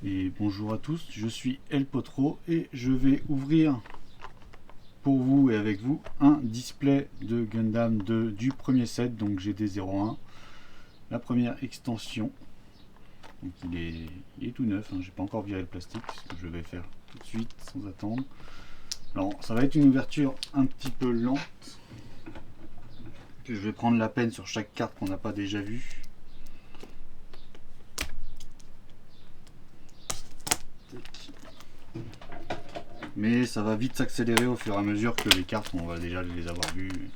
Et bonjour à tous, je suis El Potro et je vais ouvrir pour vous et avec vous un display de Gundam du premier set, donc GD01, la première extension. Donc il est tout neuf, hein, j'ai pas encore viré le plastique, ce que je vais faire tout de suite sans attendre. Alors ça va être une ouverture un petit peu lente, que je vais prendre la peine sur chaque carte qu'on n'a pas déjà vue. Mais ça va vite s'accélérer au fur et à mesure que les cartes, on va déjà les avoir vues,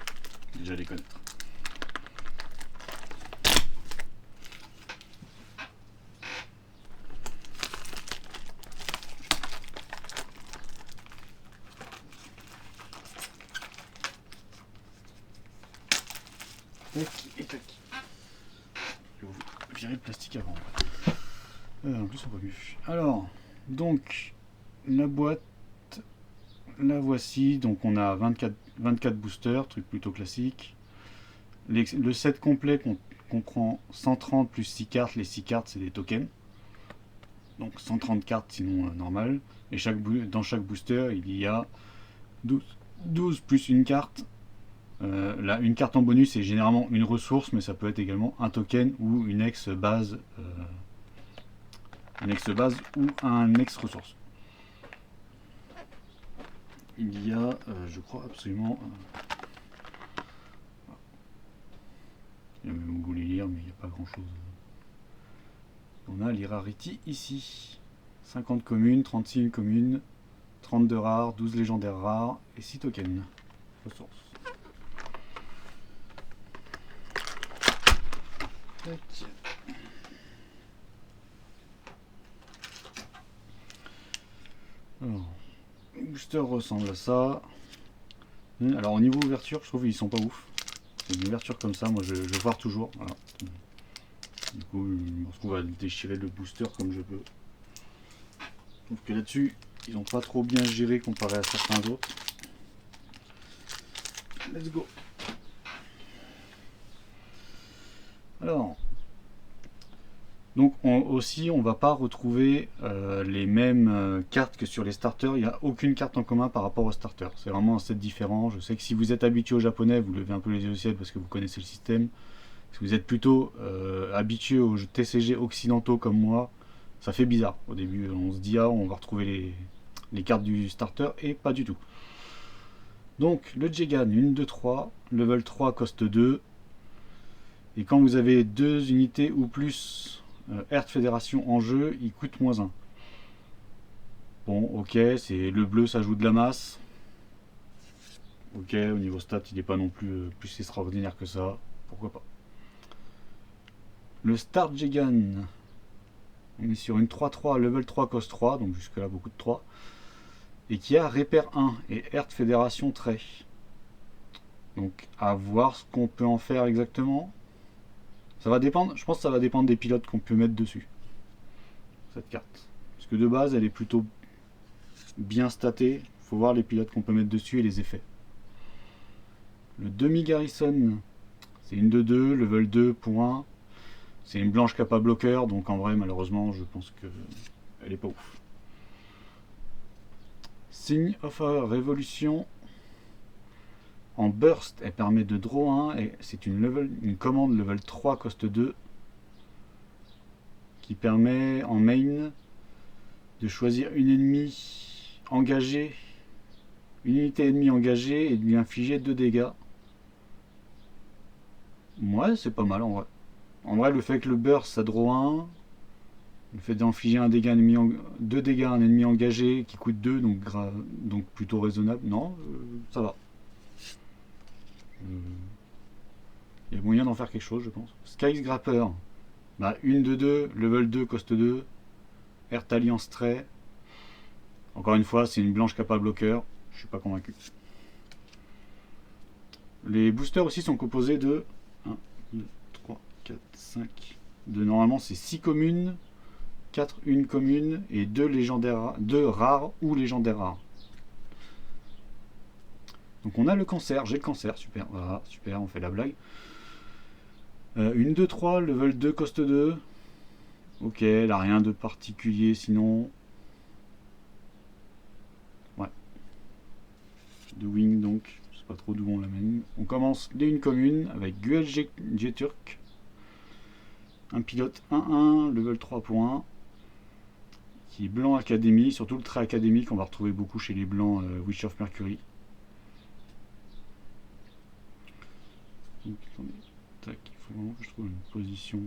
déjà les connaître. Tac et tac. Je vais virer le plastique avant. En plus, on voit mieux. Alors, donc, la boîte, la voici. Donc, on a 24 boosters, truc plutôt classique. Le set complet comprend 130 plus 6 cartes. Les 6 cartes, c'est des tokens. Donc, 130 cartes, sinon normal. Et dans chaque booster, il y a 12 plus une carte. Là, une carte en bonus est généralement une ressource, mais ça peut être également un token ou une ex-base ou un ex-ressource. Il y a, je crois absolument... il y a même où vous voulez lire, mais il n'y a pas grand-chose. On a les rarities ici. 50 communes, 36 communes, 32 rares, 12 légendaires rares et 6 tokens. Ressources. Tac. Alors, les boosters ressemblent à ça. Alors au niveau ouverture, je trouve qu'ils sont pas ouf. C'est une ouverture comme ça, moi je foire toujours. Voilà. Du coup, je me retrouve à déchirer le booster comme je peux. Je trouve que là-dessus, ils n'ont pas trop bien géré comparé à certains autres. Let's go. Alors, donc aussi, on va pas retrouver les mêmes cartes que sur les starters. Il n'y a aucune carte en commun par rapport aux starters. C'est vraiment un set différent. Je sais que si vous êtes habitué au japonais, vous levez un peu les yeux au ciel parce que vous connaissez le système. Si vous êtes plutôt habitué aux TCG occidentaux comme moi, ça fait bizarre. Au début, on se dit, ah, on va retrouver les cartes du starter, et pas du tout. Donc, le Jegan, 1, 2, 3. Level 3 coste 2. Et quand vous avez 2 unités ou plus Earth Fédération en jeu, il coûte -1. Bon, ok, c'est le bleu, ça joue de la masse. Ok, au niveau stat, il n'est pas non plus plus extraordinaire que ça. Pourquoi pas. Le Star Jegan, on est sur une 3-3, level 3, cost 3, donc jusque là beaucoup de 3. Et qui a Repère 1 et Earth Fédération trait. Donc à voir ce qu'on peut en faire exactement. Ça va dépendre, je pense que ça va dépendre des pilotes qu'on peut mettre dessus. Cette carte. Parce que de base, elle est plutôt bien statée. Il faut voir les pilotes qu'on peut mettre dessus et les effets. Le demi-garrison, c'est une 2-2, level 2 pour 1. C'est une blanche kappa bloqueur, donc en vrai, malheureusement, je pense que elle est pas ouf. Sign of a Revolution. En burst, elle permet de draw 1 et c'est une commande level 3 coste 2 qui permet en main de choisir une ennemie engagée, une unité ennemie engagée et de lui infliger 2 dégâts. Ouais, c'est pas mal en vrai. En vrai, le fait que le burst ça draw 1, le fait d'infliger 2 dégâts à un ennemi engagé qui coûte 2, donc plutôt raisonnable, non, ça va. Il y a moyen d'en faire quelque chose, je pense. Skyscraper, bah, une de 2, level 2, coste 2. Earth Alliance trait. Encore une fois, c'est une blanche kappa bloqueur. Je suis pas convaincu. Les boosters aussi sont composés de 1, 2, 3, 4, 5. Normalement, c'est 6 communes, 4 une commune et 2 légendaires, 2 rares ou légendaires rares. Donc on a le cancer, j'ai le cancer, super, voilà, super, on fait la blague. Une 2-3, level 2, coste 2. Ok, elle a rien de particulier sinon. Ouais. De wing donc, je sais pas trop d'où on l'amène. On commence dès une commune avec Guel Turk. Un pilote 1-1, level 3.1. Qui est blanc académie, surtout le trait académique qu'on va retrouver beaucoup chez les blancs Witch of Mercury. Donc, tac, il faut vraiment que je trouve une position.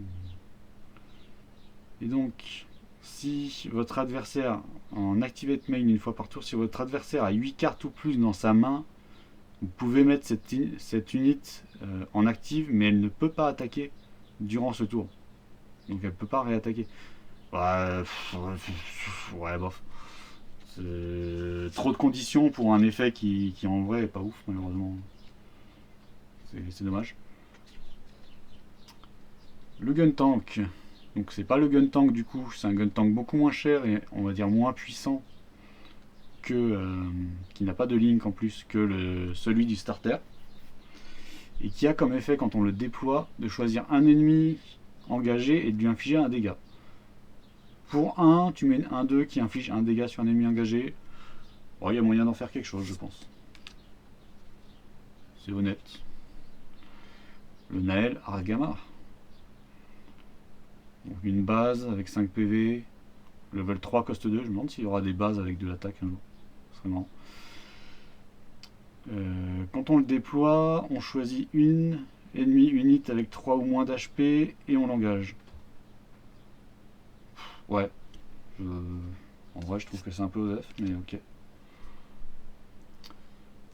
Et donc, si votre adversaire, en Activate Main une fois par tour, si votre adversaire a 8 cartes ou plus dans sa main, vous pouvez mettre cette unité en active, mais elle ne peut pas attaquer durant ce tour. Donc elle ne peut pas réattaquer. Ouais, bof. C'est trop de conditions pour un effet qui en vrai est pas ouf, malheureusement. C'est dommage. Le gun tank. Donc c'est pas le gun tank du coup, c'est un gun tank beaucoup moins cher et on va dire moins puissant que qui n'a pas de link en plus que celui du starter. Et qui a comme effet quand on le déploie de choisir un ennemi engagé et de lui infliger un dégât. Pour 1, tu mets un 2 qui inflige un dégât sur un ennemi engagé. Bon, il y a moyen d'en faire quelque chose, je pense. C'est honnête. Le Naël Argamar. Donc une base avec 5 PV. Level 3 coste 2. Je me demande s'il y aura des bases avec de l'attaque un jour. Ce serait marrant. Quand on le déploie, on choisit une ennemi unit avec 3 ou moins d'HP et on l'engage. Ouais. En vrai, je trouve que c'est un peu osef, mais ok.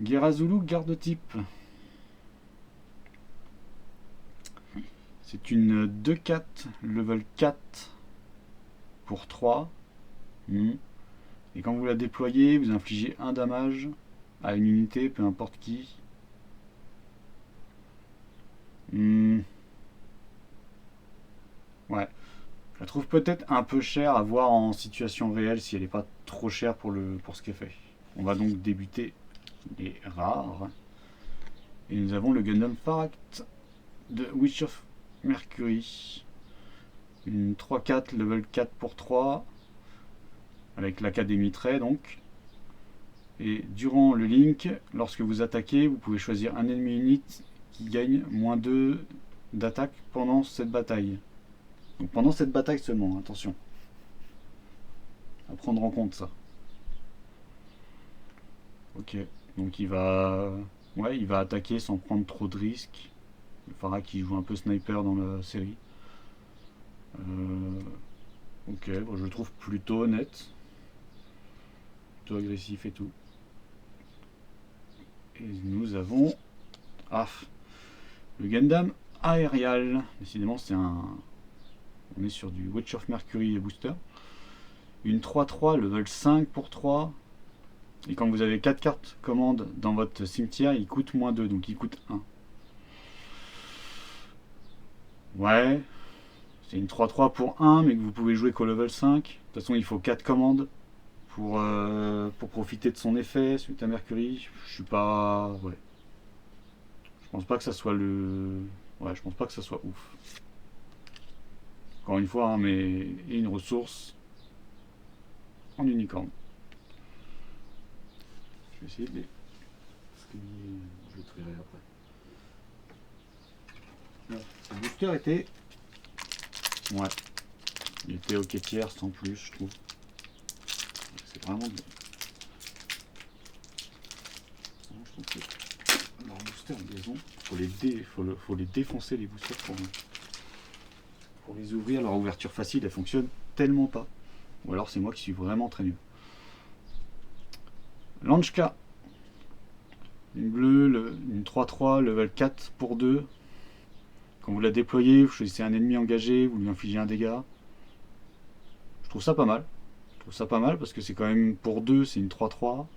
Guerra Zulu, garde type. C'est une 2-4, level 4 pour 3. Et quand vous la déployez, vous infligez un damage à une unité, peu importe qui. Ouais. Je la trouve peut-être un peu chère à voir en situation réelle si elle n'est pas trop chère pour ce qu'elle fait. On va donc débuter les rares. Et nous avons le Gundam Faract de Witch of Mercury. Une 3-4, level 4 pour 3. Avec l'académie trait donc. Et durant le link, lorsque vous attaquez, vous pouvez choisir un ennemi unit qui gagne moins 2 d'attaque pendant cette bataille. Donc pendant cette bataille seulement, attention. À prendre en compte ça. Ok, donc il va attaquer sans prendre trop de risques. Le Farah qui joue un peu sniper dans la série. Ok, bon, je le trouve plutôt honnête. Plutôt agressif et tout. Et nous avons le Gundam Aerial. Décidément, on est sur du Witch of Mercury booster. Une 3-3, level 5 pour 3. Et quand vous avez 4 cartes commandes dans votre cimetière, il coûte moins 2, donc il coûte 1. Ouais, c'est une 3-3 pour 1, mais que vous pouvez jouer qu'au level 5. De toute façon, il faut 4 commandes pour profiter de son effet suite à Mercury. Je suis pas... Ouais. Je pense pas que ça soit Ouais, je pense pas que ça soit ouf. Encore une fois, mais il y a une ressource en unicorne. Je vais essayer de les... Je le trierai après. Le booster était... Ouais. Il était ok tiers sans plus, je trouve. C'est vraiment... Je trouve que... Alors, booster en maison, faut les défoncer les boosters pour les ouvrir. Leur ouverture facile, elle fonctionne tellement pas. Ou alors c'est moi qui suis vraiment très nul. Lanchka. Une bleue, une 3-3, level 4 pour 2. Quand vous la déployez, vous choisissez un ennemi engagé, vous lui infligez un dégât. Je trouve ça pas mal. Je trouve ça pas mal parce que c'est quand même pour 2, c'est une 3-3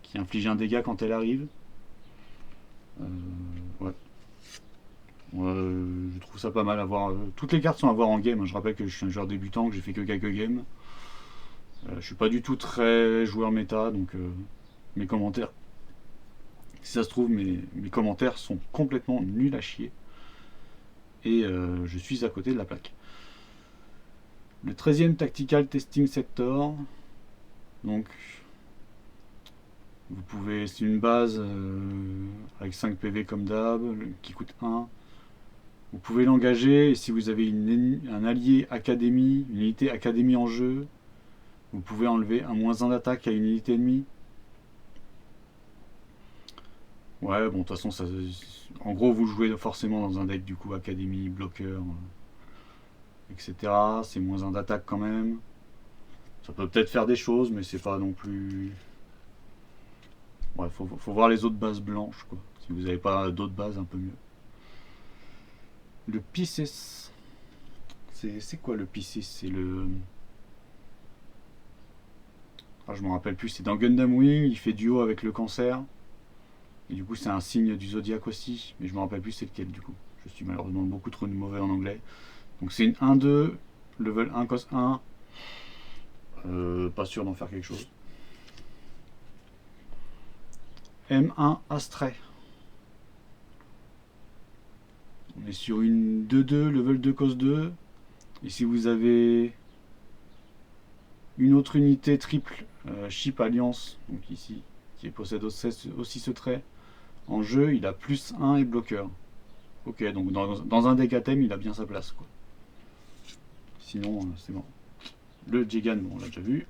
qui inflige un dégât quand elle arrive. Ouais. Je trouve ça pas mal à voir. Toutes les cartes sont à voir en game. Je rappelle que je suis un joueur débutant, que j'ai fait que quelques games. Je suis pas du tout très joueur méta, donc mes commentaires, si ça se trouve, mes commentaires sont complètement nuls à chier. Et je suis à côté de la plaque. Le 13e Tactical Testing Sector. Donc, vous pouvez, c'est une base avec 5 PV comme d'hab, qui coûte 1. Vous pouvez l'engager, et si vous avez un allié académie, une unité académie en jeu, vous pouvez enlever un -1 d'attaque à une unité ennemie. Ouais, bon, de toute façon, ça, en gros, vous jouez forcément dans un deck du coup académie, bloqueur, etc. C'est -1 d'attaque quand même. Ça peut peut-être faire des choses, mais c'est pas non plus. Ouais, faut voir les autres bases blanches, quoi. Si vous n'avez pas d'autres bases, un peu mieux. Le Pisces. C'est quoi le Pisces? C'est le. Ah, je me rappelle plus. C'est dans Gundam Wing. Il fait duo avec le Cancer. Et du coup, c'est un signe du zodiaque aussi. Mais je me rappelle plus c'est lequel du coup. Je suis malheureusement beaucoup trop mauvais en anglais. Donc c'est une 1-2, level 1 cos 1. Pas sûr d'en faire quelque chose. M1 Astray. On est sur une 2-2, level 2 cos 2. Et si vous avez une autre unité triple, Ship Alliance, donc ici, qui possède aussi ce trait, en jeu, il a +1 et bloqueur. Ok, donc dans un deck à thème, il a bien sa place, quoi. Sinon, c'est bon. Le Jegan, bon, on l'a déjà vu.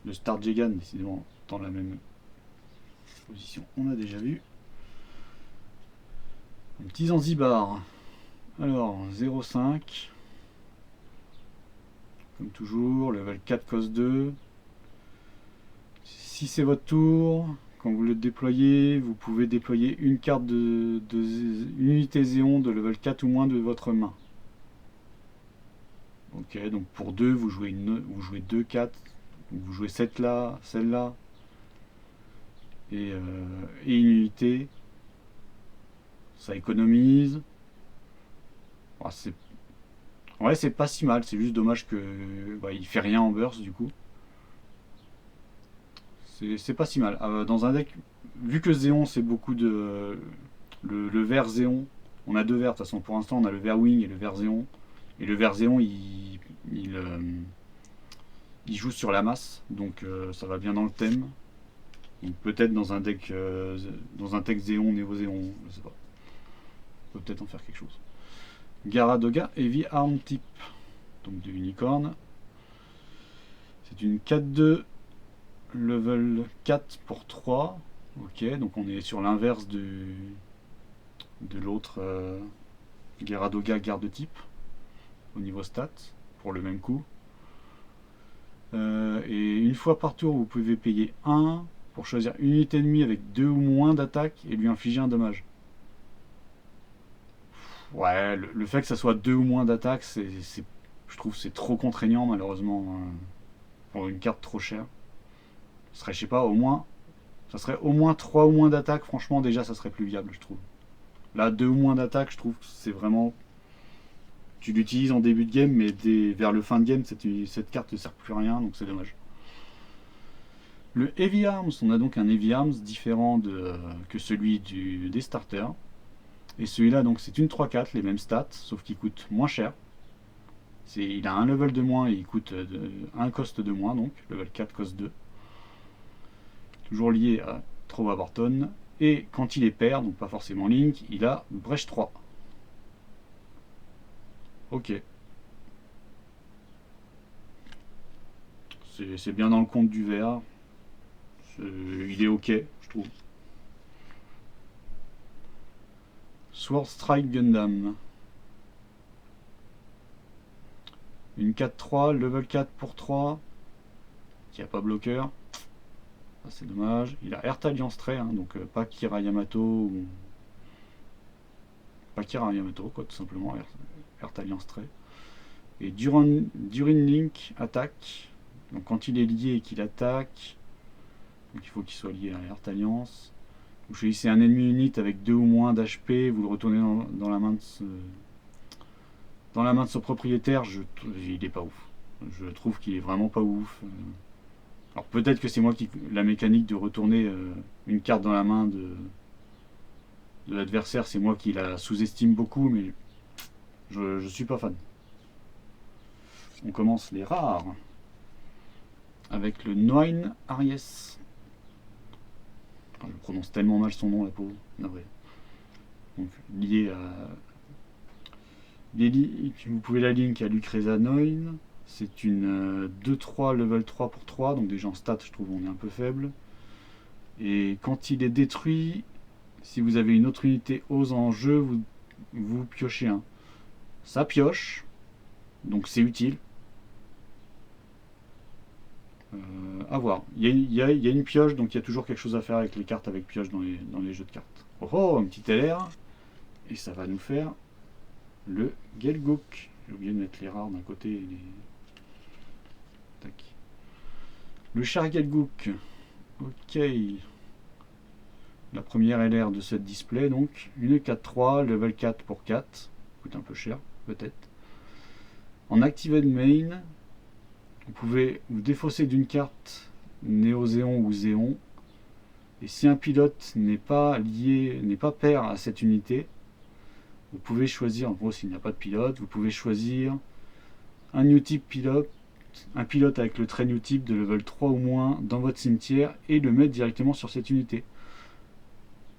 Le Star Jegan, décidément, dans la même position, on a déjà vu. Un petit Zanzibar. Alors, 0,5. Comme toujours, level 4 cos 2. Si c'est votre tour, quand vous le déployez, vous pouvez déployer une carte une unité Zéon de level 4 ou moins de votre main. Ok, donc pour 2, vous jouez 2 4. Donc vous jouez celle-là, et une unité. Ça économise. Oh, ouais, c'est pas si mal, c'est juste dommage que il fait rien en burst du coup. C'est pas si mal. Dans un deck, vu que Zéon c'est beaucoup de. Le vert Zéon, on a deux verts de toute façon pour l'instant, on a le vert Wing et le vert Zéon. Et le vert Zéon il joue sur la masse, donc ça va bien dans le thème. Donc peut-être dans un deck Zéon, Néo Zéon, je sais pas. On peut peut-être en faire quelque chose. Garadoga Heavy Arm Type, donc de unicorn. C'est une 4-2 level 4 pour 3. Ok, donc on est sur l'inverse de l'autre Garadoga garde type au niveau stats pour le même coup. Et une fois par tour, vous pouvez payer 1 pour choisir une unité ennemie avec 2 ou moins d'attaque et lui infliger un dommage. Ouais, le fait que ça soit 2 ou moins d'attaque, je trouve c'est trop contraignant malheureusement pour une carte trop chère. Ce serait, je sais pas, ça serait au moins 3 ou moins d'attaque, franchement déjà ça serait plus viable je trouve. Là 2 ou moins d'attaque, je trouve que c'est vraiment. Tu l'utilises en début de game, mais vers le fin de game, cette carte ne sert plus à rien, donc c'est dommage. Le Heavy Arms, on a donc un Heavy Arms différent que celui des starters. Et celui-là, donc c'est une 3-4, les mêmes stats, sauf qu'il coûte moins cher. Il a un level de moins et il coûte un cost de moins, donc level 4, cost 2. Toujours lié à Trova Barton. Et quand il est pair, donc pas forcément Link, il a Brèche 3. Ok. C'est bien dans le compte du vert. Il est ok, je trouve. Sword Strike Gundam. Une 4-3, level 4 pour 3. Qui a pas bloqueur. Ah, c'est dommage. Il a Earth Alliance Trait, hein, donc pas Kira Yamato. Pas Kira Yamato, quoi, tout simplement. Earth Alliance Trait. Et Durin Link attaque. Donc quand il est lié et qu'il attaque, donc il faut qu'il soit lié à Earth Alliance. Vous choisissez un ennemi unit avec 2 ou moins d'HP, vous le retournez dans la main de son propriétaire. Il est pas ouf. Je trouve qu'il est vraiment pas ouf. Alors peut-être que c'est moi la mécanique de retourner une carte dans la main de l'adversaire, c'est moi qui la sous-estime beaucoup, mais je suis pas fan. On commence les rares avec le Noin Aries. Je prononce tellement mal son nom, la pauvre. Navré. Donc, lié à. Vous pouvez la link à Lucreza Noin. C'est une 2-3 level 3 pour 3. Donc, déjà en stats, je trouve on est un peu faible. Et quand il est détruit, si vous avez une autre unité ose en jeu, vous piochez un. Ça pioche. Donc, c'est utile. À voir. Il y a une pioche, donc il y a toujours quelque chose à faire avec les cartes avec pioche dans les jeux de cartes. Oh oh, un petit LR. Et ça va nous faire le Gelgook. J'ai oublié de mettre les rares d'un côté et les. Tac. Le char Gelgook. Ok. La première LR de cette display, donc. Une 4-3, level 4 pour 4. Coûte un peu cher, peut-être. En Activate Main, vous pouvez vous défausser d'une carte Néo-Zéon ou Zéon. Et si un pilote n'est pas lié, n'est pas pair à cette unité, vous pouvez choisir, en gros s'il n'y a pas de pilote, vous pouvez choisir un new type pilote, un pilote avec le trait new type de level 3 ou moins dans votre cimetière et le mettre directement sur cette unité.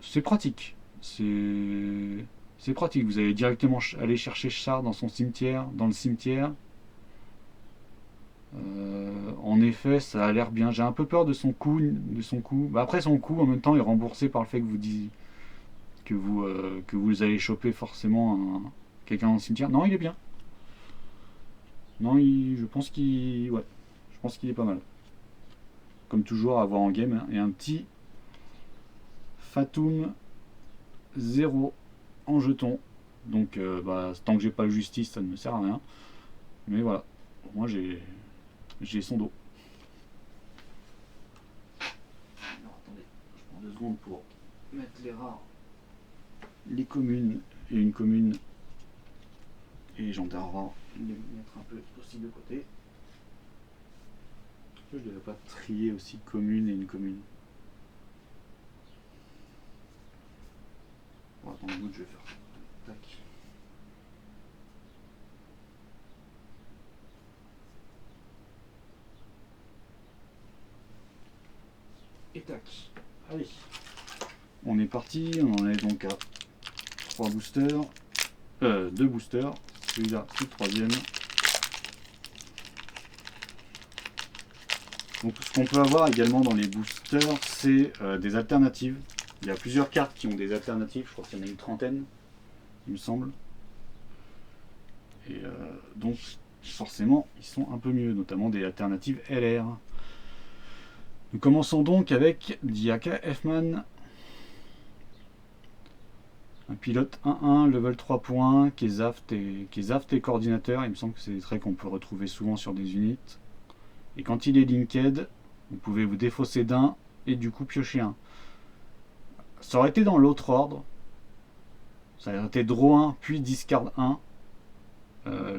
C'est pratique. C'est pratique. Vous allez directement aller chercher Char dans son cimetière, dans le cimetière. En effet, ça a l'air bien. J'ai un peu peur de son coût. Bah, après, son coût, en même temps, est remboursé par le fait que vous dites que vous allez choper forcément quelqu'un dans le cimetière. Non, il est bien. Non, je pense qu'il est pas mal. Comme toujours, à avoir en game. Et un petit Fatum 0 en jeton. Donc, tant que j'ai pas le justice, ça ne me sert à rien. Mais voilà, moi j'ai son dos. Alors, attendez, je prends 2 secondes pour mettre les rares, les communes et une commune et les légendaires rares, les mettre un peu aussi de côté. Je ne devais pas trier aussi commune et une commune. Bon, attends une minute, je vais faire. Tac. Et tac. Allez. On est parti, on en est donc à 3 boosters. 2 boosters. Celui-là, c'est le 3e. Donc ce qu'on peut avoir également dans les boosters, c'est des alternatives. Il y a plusieurs cartes qui ont des alternatives, je crois qu'il y en a une trentaine, il me semble. Et donc forcément, ils sont un peu mieux, notamment des alternatives LR. Nous commençons donc avec Diaka Fman. Un pilote 1-1, level 3.1, qui est Zaft et coordinateur. Il me semble que c'est des traits qu'on peut retrouver souvent sur des unités. Et quand il est linked, vous pouvez vous défausser d'un et du coup piocher un. Ça aurait été dans l'autre ordre. Ça aurait été draw 1 puis discard 1.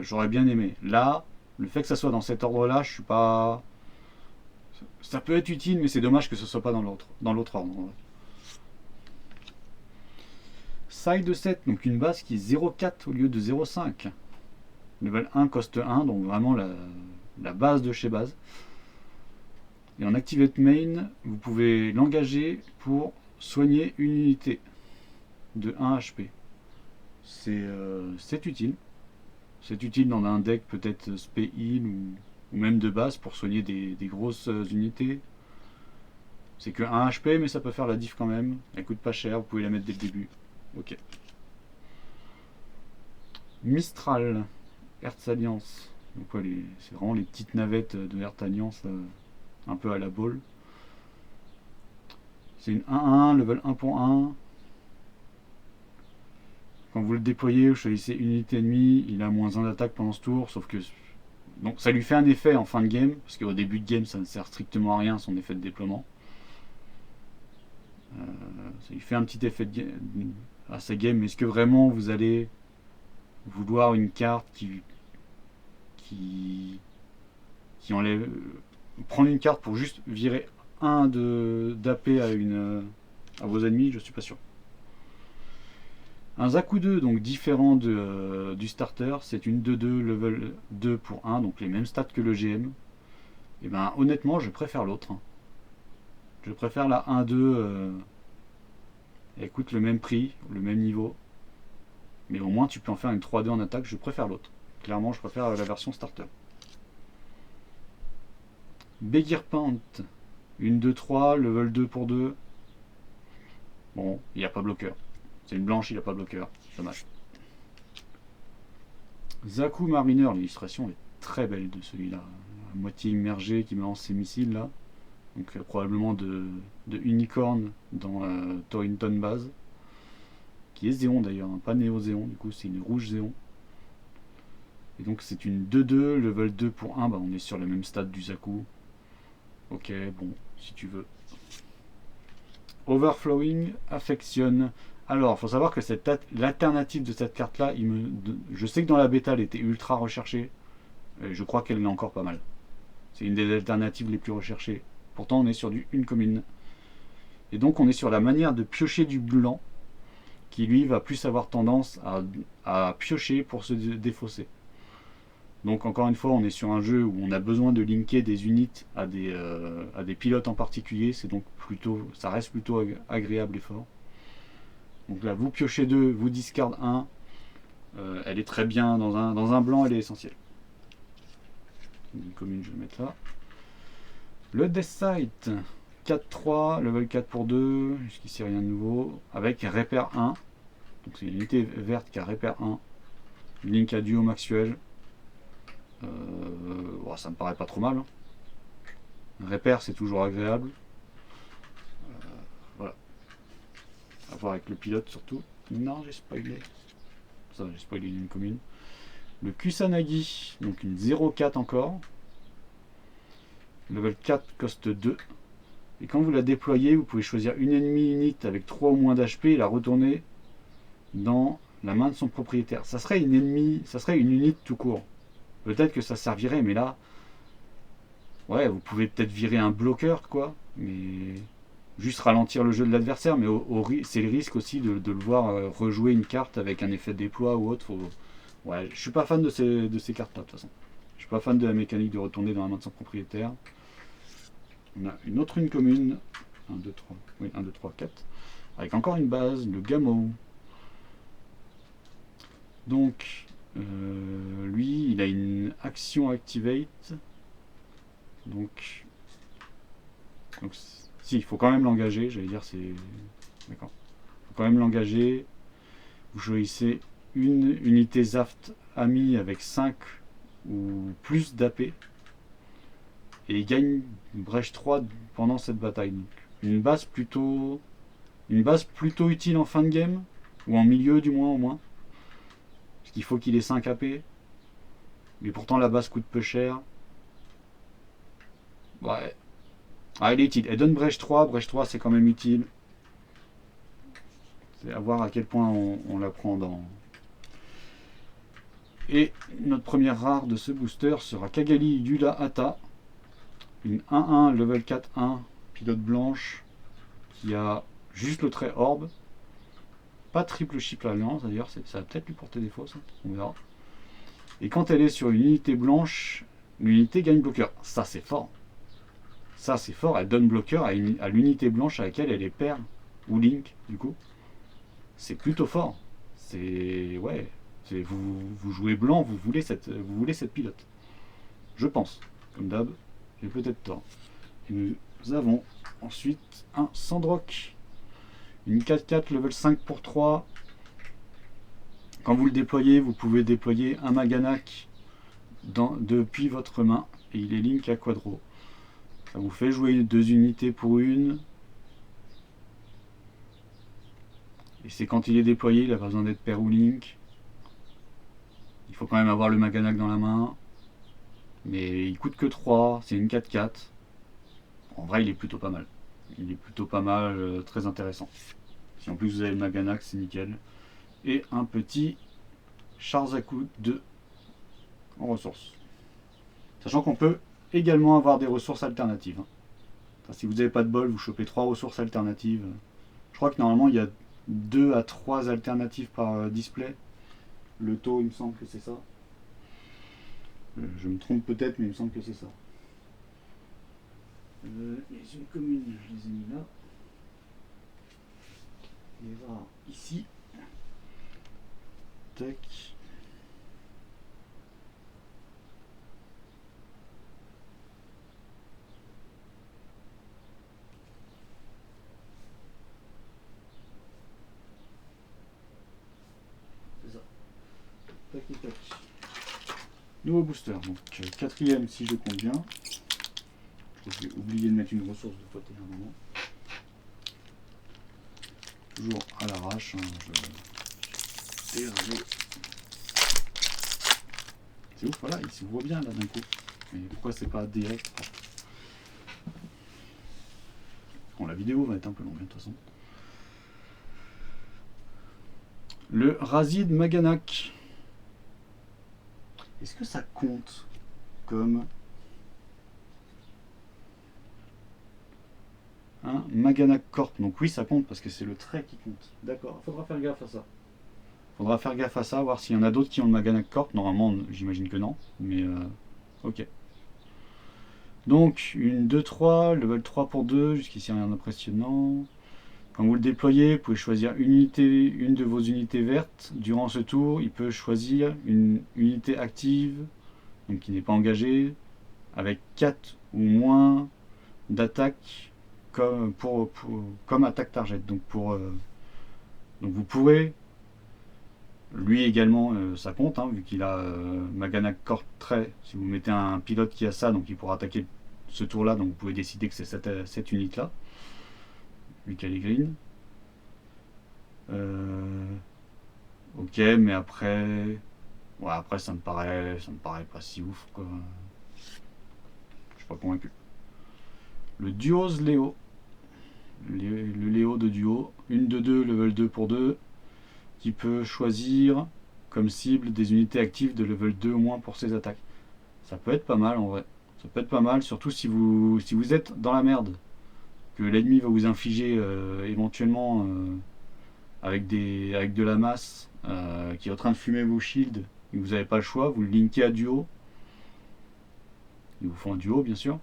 J'aurais bien aimé. Là, le fait que ça soit dans cet ordre-là, je suis pas. Ça peut être utile, mais c'est dommage que ce soit pas dans l'autre ordre. Side 7, donc une base qui est 0,4 au lieu de 0,5. Level 1 coste 1, donc vraiment la base de chez base. Et en Activate Main, vous pouvez l'engager pour soigner une unité de 1 HP. C'est utile. C'est utile dans un deck peut-être spé heal ou même de base pour soigner des grosses unités. C'est que 1 HP, mais ça peut faire la diff quand même. Elle coûte pas cher, vous pouvez la mettre dès le début. Ok. Mistral, Earth Alliance. Donc ouais, c'est vraiment les petites navettes de Earth Alliance, un peu à la ball. C'est une 1-1, level 1.1. Quand vous le déployez, vous choisissez une unité ennemie, il a moins 1 d'attaque pendant ce tour, sauf que. Donc ça lui fait un effet en fin de game, parce qu'au début de game ça ne sert strictement à rien son effet de déploiement. Ça lui fait un petit effet à sa game, mais est-ce que vraiment vous allez vouloir une carte qui enlève. Prendre une carte pour juste virer un d'AP à vos ennemis, je suis pas sûr. Un Zaku 2, donc différent du starter, c'est une 2-2, level 2 pour 1, donc les mêmes stats que le GM. Et ben honnêtement, je préfère l'autre. Hein. Je préfère la 1-2, elle coûte le même prix, le même niveau. Mais au moins tu peux en faire une 3-2 en attaque, je préfère l'autre. Clairement, je préfère la version starter. Begir Pant, une 2-3, level 2 pour 2. Bon, il n'y a pas bloqueur. C'est une blanche, il n'y a pas bloqueur. Dommage. Zaku Mariner, l'illustration est très belle de celui-là. À moitié immergé qui lance ses missiles là. Donc probablement de Unicorn dans Torrington Base. Qui est Zéon d'ailleurs, hein, pas Néo Zéon, du coup c'est une rouge Zéon. Et donc c'est une 2-2, level 2 pour 1, bah on est sur le même stade du Zaku. Ok, bon, si tu veux. Overflowing affectionne. Alors, il faut savoir que l'alternative de cette carte-là, je sais que dans la bêta, elle était ultra recherchée. Et je crois qu'elle l'est encore pas mal. C'est une des alternatives les plus recherchées. Pourtant, on est sur du une commune. Et donc, on est sur la manière de piocher du blanc, qui lui va plus avoir tendance à piocher pour se défausser. Donc, encore une fois, on est sur un jeu où on a besoin de linker des unités à des pilotes en particulier. C'est donc ça reste plutôt agréable et fort. Donc là, vous piochez 2, vous discard 1. Elle est très bien dans un blanc, elle est essentielle. Une commune, je vais mettre là. Le Death Sight, 4-3, level 4 pour 2, jusqu'ici rien de nouveau, avec repère 1. Donc c'est une unité verte qui a repère 1. Link à duo Maxwell. Ça me paraît pas trop mal. Hein. Repère, c'est toujours agréable. Voilà. À voir avec le pilote surtout. Non, j'ai spoilé. Ça, j'ai spoilé une commune. Le Kusanagi, donc une 0-4 encore. Level 4 coste 2. Et quand vous la déployez, vous pouvez choisir une ennemie unit avec 3 ou moins d'HP et la retourner dans la main de son propriétaire. Ça serait une unité tout court. Peut-être que ça servirait, mais là, ouais, vous pouvez peut-être virer un bloqueur, quoi, mais juste ralentir le jeu de l'adversaire, mais c'est le risque aussi de le voir rejouer une carte avec un effet de déploie ou autre. Ouais, je suis pas fan de ces cartes-là, de toute façon. Je suis pas fan de la mécanique de retourner dans la main de son propriétaire. On a une commune, 1, 2, 3, oui, 1, 2, 3, 4, avec encore une base, le Gamou. Donc, lui, il a une action activate. Donc si, il faut quand même l'engager, j'allais dire, c'est... D'accord. Il faut quand même l'engager. Vous choisissez une unité Zaft ami avec 5 ou plus d'AP. Et il gagne brèche 3 pendant cette bataille. Donc, une base plutôt utile en fin de game, ou en milieu du moins au moins. Parce qu'il faut qu'il ait 5 AP. Mais pourtant la base coûte peu cher. Ouais. Ah, elle est utile. Elle donne brèche 3. Brèche 3, c'est quand même utile. C'est à voir à quel point on la prend dans... Et notre première rare de ce booster sera Kagali Yula Hata. Une 1-1, level 4-1, pilote blanche, qui a juste le trait orbe. Pas triple chip alliance, d'ailleurs, ça va peut-être lui porter défaut, ça. On verra. Et quand elle est sur une unité blanche, l'unité gagne bloqueur. Ça, c'est fort. Ça, c'est fort. Elle donne bloqueur à l'unité blanche à laquelle elle est pair ou link, du coup. C'est plutôt fort. C'est... Ouais. Vous jouez blanc, vous voulez cette pilote. Je pense. Comme d'hab, j'ai peut-être tort. Et nous avons ensuite un Sandrock. Une 4-4 level 5 pour 3. Quand vous le déployez, vous pouvez déployer un Maganak depuis votre main. Et il est link à quadro. Ça vous fait jouer 2 unités pour une. Et c'est quand il est déployé, il n'a pas besoin d'être pair ou link. Il faut quand même avoir le Maganak dans la main. Mais il coûte que 3, c'est une 4-4. En vrai, il est plutôt pas mal. Il est plutôt pas mal, très intéressant. Si en plus vous avez le Maganak, c'est nickel. Et un petit Charzaku 2 en ressources. Sachant qu'on peut également avoir des ressources alternatives. Enfin, si vous n'avez pas de bol, vous chopez 3 ressources alternatives. Je crois que normalement il y a 2 à 3 alternatives par display. Le taux, il me semble que c'est ça. Je me trompe peut-être, mais il me semble que c'est ça. Les unes communes, je les ai mis là. Les rares ici. Tac. C'est ça. Tac et tac. Nouveau booster, donc quatrième si je compte bien. Je crois que j'ai oublié de mettre une ressource de côté à un moment. Toujours à l'arrache, hein, je déraille. C'est ouf, voilà, il s'ouvre bien là d'un coup. Mais pourquoi c'est pas direct? Bon, la vidéo va être un peu longue de toute façon. Le Razid Maganak. Est-ce que ça compte comme un Maganak Corp? Donc oui, ça compte parce que c'est le trait qui compte. D'accord, il faudra faire gaffe à ça. Faudra faire gaffe à ça, voir s'il y en a d'autres qui ont le Maganak Corp. Normalement, j'imagine que non, mais ok. Donc, une 2-3, level 3 pour 2, jusqu'ici rien d'impressionnant. Quand vous le déployez, vous pouvez choisir une de vos unités vertes. Durant ce tour, il peut choisir une unité active, donc qui n'est pas engagée, avec 4 ou moins d'attaque comme attaque target. Donc, donc vous pourrez, lui également, ça compte, hein, vu qu'il a Maganak Corp trait. Si vous mettez un pilote qui a ça, donc il pourra attaquer ce tour-là, donc vous pouvez décider que c'est cette unité-là, vu qu'elle est green. Ok, mais après, ouais, après ça me paraît pas si ouf, quoi. Je suis pas convaincu. Le Duos Léo, le Léo de duo, une de 2, level 2 pour 2, qui peut choisir comme cible des unités actives de level 2 au moins pour ses attaques. Ça peut être pas mal en vrai. Ça peut être pas mal, surtout si vous êtes dans la merde, que l'ennemi va vous infliger éventuellement avec de la masse qui est en train de fumer vos shields et que vous n'avez pas le choix, vous le linkez à duo. Ils vous font un duo bien sûr.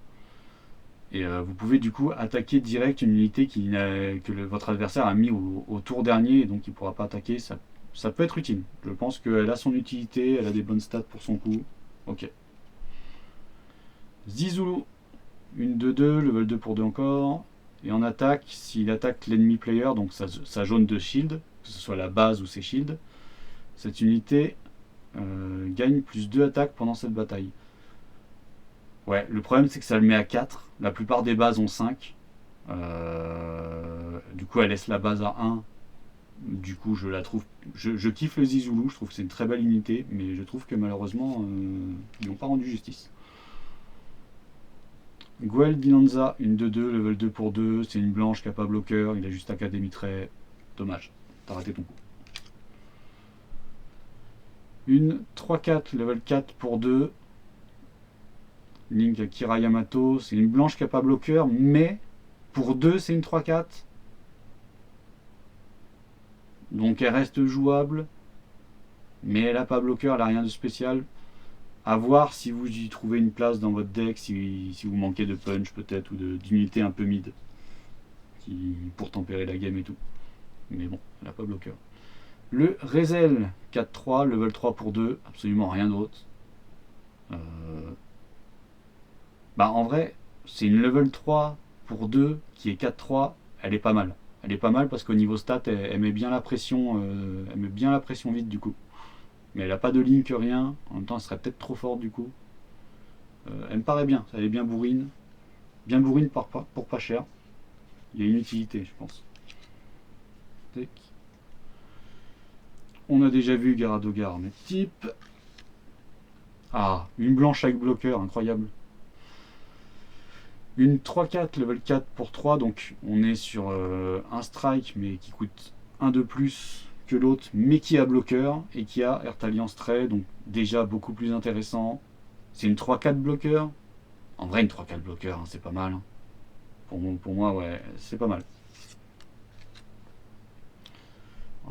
Et vous pouvez du coup attaquer direct une unité que votre adversaire a mis au tour dernier et donc il ne pourra pas attaquer. Ça peut être utile. Je pense qu'elle a son utilité, elle a des bonnes stats pour son coup. Ok. Zizulu, une 2-2, level 2 pour 2 encore. Et en attaque, s'il attaque l'ennemi player, donc sa jaune de shield, que ce soit la base ou ses shields, cette unité gagne plus 2 attaques pendant cette bataille. Ouais, le problème c'est que ça le met à 4. La plupart des bases ont 5. Du coup, elle laisse la base à 1. Du coup, je la trouve. Je kiffe le Zizulu, je trouve que c'est une très belle unité, mais je trouve que malheureusement, ils n'ont pas rendu justice. Guel Dinanza, une 2-2, level 2 pour 2, c'est une blanche qui n'a pas bloqueur, il a juste Académie trait. Dommage, t'as raté ton coup. Une 3-4, level 4 pour 2. Link Akira Yamato, c'est une blanche qui n'a pas bloqueur, mais pour 2 c'est une 3-4. Donc elle reste jouable, mais elle n'a pas bloqueur, elle n'a rien de spécial. À voir si vous y trouvez une place dans votre deck, si vous manquez de punch peut-être, ou d'unité un peu mid, pour tempérer la game et tout. Mais bon, elle n'a pas bloqueur. Le Rezel 4-3, level 3 pour 2, absolument rien d'autre. Bah en vrai, c'est une level 3 pour 2 qui est 4-3, elle est pas mal. Elle est pas mal parce qu'au niveau stat, elle met bien la pression, vite du coup. Mais elle a pas de link, rien. En même temps, elle serait peut-être trop forte du coup. Elle me paraît bien, elle est bien bourrine. Bien bourrine pour pas cher. Il y a une utilité, je pense. Tac. On a déjà vu Garadogar, mais type. Ah, une blanche avec bloqueur, incroyable. Une 3-4, level 4 pour 3, donc on est sur un strike, mais qui coûte 1 de plus que l'autre, mais qui a bloqueur, et qui a Earth Alliance trait, donc déjà beaucoup plus intéressant. C'est une 3-4 bloqueur. En vrai, une 3-4 bloqueur, hein, c'est pas mal. Hein. Pour moi, ouais, c'est pas mal.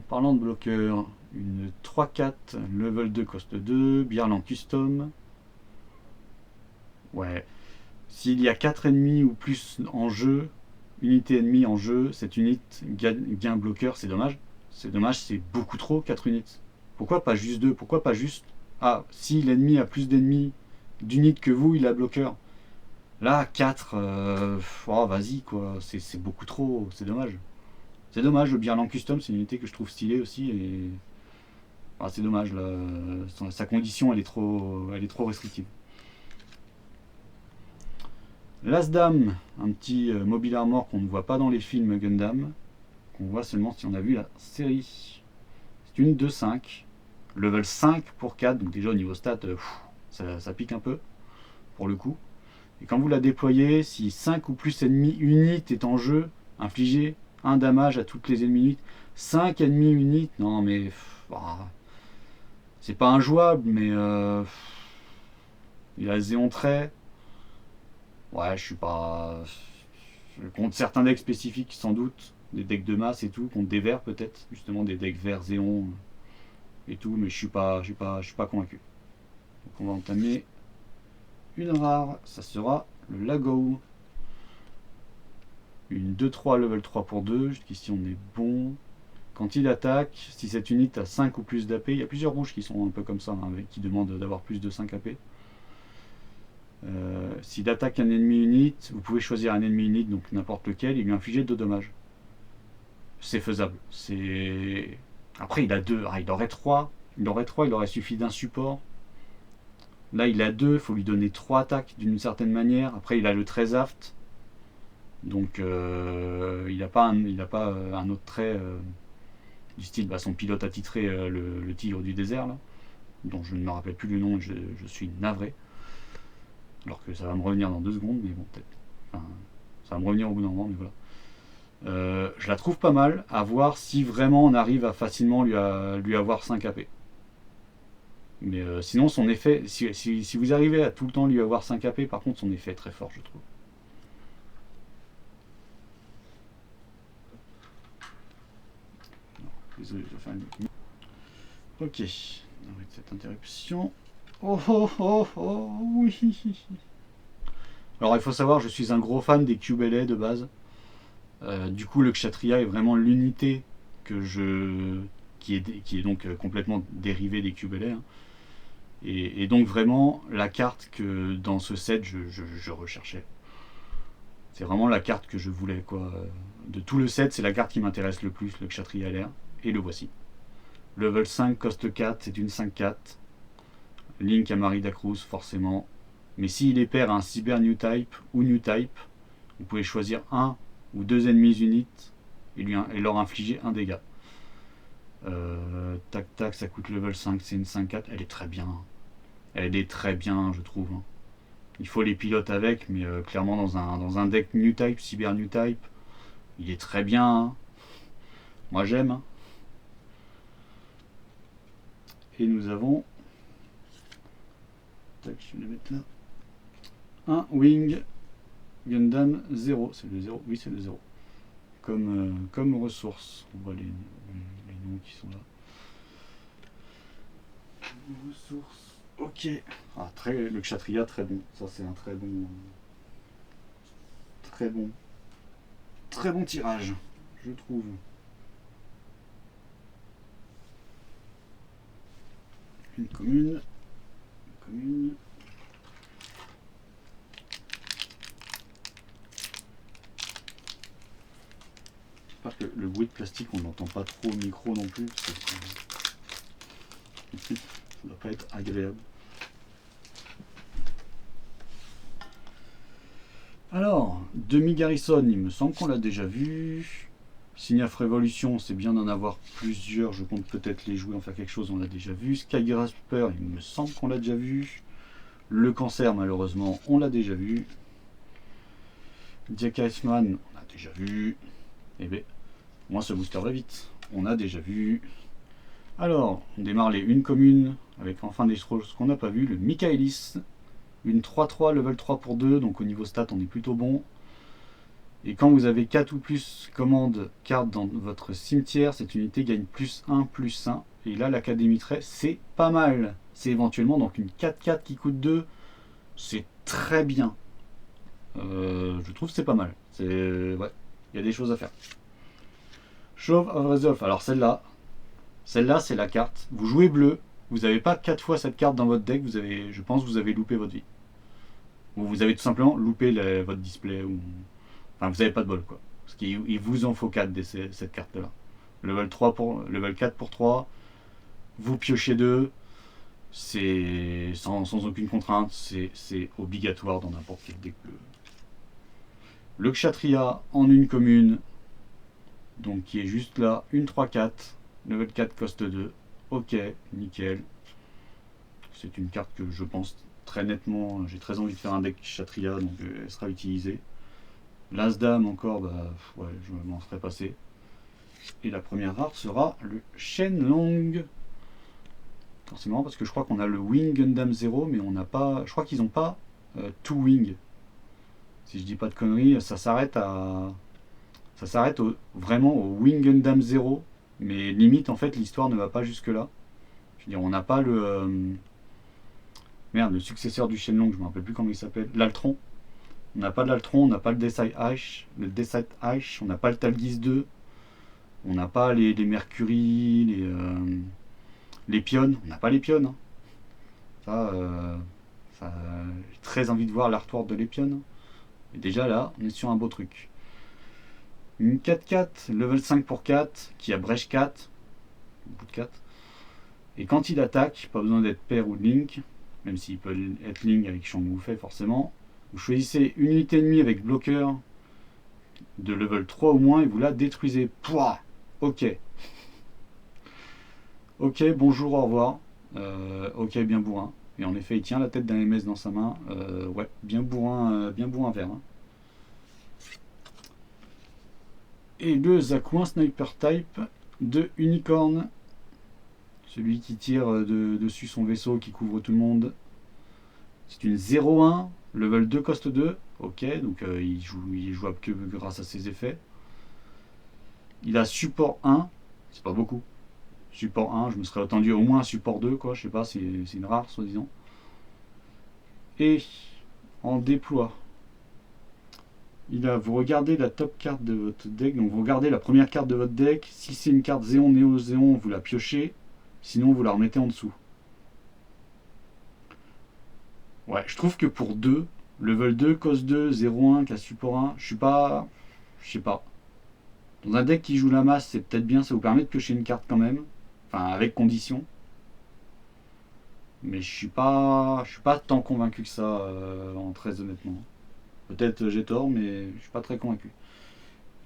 parlant de bloqueur, une 3-4, level 2, coste 2, Birlan custom. Ouais. S'il y a 4 ennemis ou plus en jeu, unité ennemie en jeu, cette unité gagne bloqueur, c'est dommage. C'est dommage, c'est beaucoup trop, 4 unités. Pourquoi pas juste 2? Pourquoi pas juste... Ah, si l'ennemi a plus d'ennemis d'unités que vous, il a bloqueur. Là, 4, oh, vas-y quoi, c'est beaucoup trop, c'est dommage. C'est dommage, le Birlan Custom, c'est une unité que je trouve stylée aussi, et... Ah, c'est dommage, là, sa condition, elle est trop restrictive. L'Asdam, un petit mobile armor qu'on ne voit pas dans les films Gundam, qu'on voit seulement si on a vu la série. C'est une 2-5, level 5 pour 4, donc déjà au niveau stat, ça pique un peu, pour le coup. Et quand vous la déployez, si 5 ou plus ennemis unités est en jeu, infligez un damage à toutes les ennemis unités. 5 ennemis unités, non mais... c'est pas injouable, mais... il a Zéon trait. Ouais, je suis pas... Contre certains decks spécifiques, sans doute, des decks de masse et tout, contre des verts peut-être, justement des decks verts Zéon et tout, mais je suis pas convaincu. Donc on va entamer une rare, ça sera le Lago. Une 2-3 level 3 pour 2, jusqu'ici on est bon. Quand il attaque, si cette unité a 5 ou plus d'AP, il y a plusieurs rouges qui sont un peu comme ça, hein, qui demandent d'avoir plus de 5 AP. S'il attaque un ennemi unit, vous pouvez choisir un ennemi unit, donc n'importe lequel, et lui infliger 2 dommages. C'est faisable. Après, il a 2. Ah, il aurait 3. Il aurait suffi d'un support. Là, il a 2. Il faut lui donner 3 attaques d'une certaine manière. Après, il a le très aft. Donc, il n'a pas, un autre trait du style son pilote attitré, le tigre du désert, là, dont je ne me rappelle plus le nom et je suis navré. Alors que ça va me revenir dans 2 secondes, mais bon, peut-être. Enfin, ça va me revenir au bout d'un moment, mais voilà. Je la trouve pas mal, à voir si vraiment on arrive à facilement lui avoir 5 AP. Mais sinon, son effet, si vous arrivez à tout le temps lui avoir 5 AP, par contre, son effet est très fort, je trouve. Désolé, je vais faire une... Ok, arrête cette interruption. Oh oh oh oh, oui. Alors il faut savoir, je suis un gros fan des QBLA de base. Du coup, le Kshatriya est vraiment l'unité qui est donc complètement dérivée des QBLA. Hein. Et donc vraiment la carte que dans ce set je recherchais. C'est vraiment la carte que je voulais, quoi. De tout le set, c'est la carte qui m'intéresse le plus, le Kshatriya LR. Et le voici. Level 5, coste 4, c'est une 5-4. Link à Marida Cruz, forcément. Mais s'il est pair à un Cyber New Type ou New Type, vous pouvez choisir un ou 2 ennemis unites et leur infliger un dégât. Tac tac, ça coûte level 5, c'est une 5-4. Elle est très bien. Elle est très bien, je trouve. Il faut les pilotes avec, mais clairement dans un deck New Type, Cyber New Type, il est très bien. Moi j'aime. Et nous avons... Tac, je vais le mettre là. Un Wing Gundam 0. C'est le 0. Oui, c'est le 0. Comme ressource. On voit les noms qui sont là. Ressources. Ok. Ah, le Kshatriya, très bon. Ça, c'est un très bon. Très bon. Très bon tirage, je trouve. Une commune. J'espère que le bruit de plastique, on n'entend pas trop au micro non plus. Ça ne doit pas être agréable. Alors, demi-garrison, il me semble qu'on l'a déjà vu. Signaf Révolution, c'est bien d'en avoir plusieurs. Je compte peut-être les jouer, en faire quelque chose, on l'a déjà vu. Skygrasper, il me semble qu'on l'a déjà vu. Le Cancer, malheureusement, on l'a déjà vu. Jack Iceman, on a déjà vu. Et bien, moi, ce booster va vite. On a déjà vu. Alors, on démarre les une commune avec enfin des choses qu'on n'a pas vu. Le Michaelis, une 3-3, level 3 pour 2. Donc au niveau stat, on est plutôt bon. Et quand vous avez 4 ou plus commandes cartes dans votre cimetière, cette unité gagne +1/+1. Et là, l'Académie Trait, c'est pas mal. C'est éventuellement donc une 4/4 qui coûte 2. C'est très bien. Je trouve que c'est pas mal. Ouais, il y a des choses à faire. Chauve of Resolve. Alors celle-là, c'est la carte. Vous jouez bleu. Vous n'avez pas 4 fois cette carte dans votre deck. Je pense que vous avez loupé votre vie. Ou vous avez tout simplement loupé votre display. Enfin, vous n'avez pas de bol, quoi. Parce qu'il vous en faut 4 de cette carte-là. Level 4 pour 3. Vous piochez 2. C'est sans aucune contrainte. C'est obligatoire dans n'importe quel deck bleu. Le Kshatriya en une commune. Donc qui est juste là. Une 3/4. Level 4 coste 2. Ok, nickel. C'est une carte que je pense très nettement. J'ai très envie de faire un deck Kshatriya, donc elle sera utilisée. L'As-Dame encore, ouais, je m'en ferai passer. Et la première rare sera le Shenlong. C'est marrant parce que je crois qu'on a le Wing Gundam 0, mais on n'a pas. Je crois qu'ils n'ont pas Two Wing. Si je dis pas de conneries, ça s'arrête vraiment au Wing Gundam 0. Mais limite, en fait, l'histoire ne va pas jusque-là. Je veux dire, on n'a pas le successeur du Shenlong, je me rappelle plus comment il s'appelle. L'Altron. On n'a pas de l'Altron, on n'a pas le Decide H, on n'a pas le Talgis 2, on n'a pas les Mercury, les pionnes, on n'a pas les pionnes. Hein. Ça j'ai très envie de voir l'artwork de l'Epion. Et déjà là, on est sur un beau truc. Une 4/4, level 5 pour 4, qui a brèche 4, bout de 4. Et quand il attaque, pas besoin d'être pair ou de link, même s'il peut être link avec Shang Wufei forcément. Vous choisissez une unité ennemie avec bloqueur de level 3 ou moins et vous la détruisez. Pouah. Ok. Ok, bonjour, au revoir. Ok, bien bourrin. Et en effet, il tient la tête d'un MS dans sa main. Ouais, bien bourrin vert. Hein. Et le Zakouin Sniper Type de Unicorn. Celui qui tire dessus son vaisseau, qui couvre tout le monde. C'est une 0-1, level 2 coste 2. Ok, donc il est jouable que grâce à ses effets. Il a support 1, c'est pas beaucoup. Support 1, je me serais attendu au moins un support 2, quoi, je sais pas, c'est une rare, soi-disant. Et en déploie, vous regardez la top carte de votre deck, donc vous regardez la première carte de votre deck. Si c'est une carte Zéon, Néo Zéon, vous la piochez, sinon vous la remettez en dessous. Ouais, je trouve que pour 2, level 2, cos 2, 0-1, classe support 1, je sais pas. Dans un deck qui joue la masse, c'est peut-être bien, ça vous permet de piocher une carte quand même. Enfin, avec condition. Mais je suis pas tant convaincu que ça, très honnêtement. Peut-être j'ai tort, mais je suis pas très convaincu.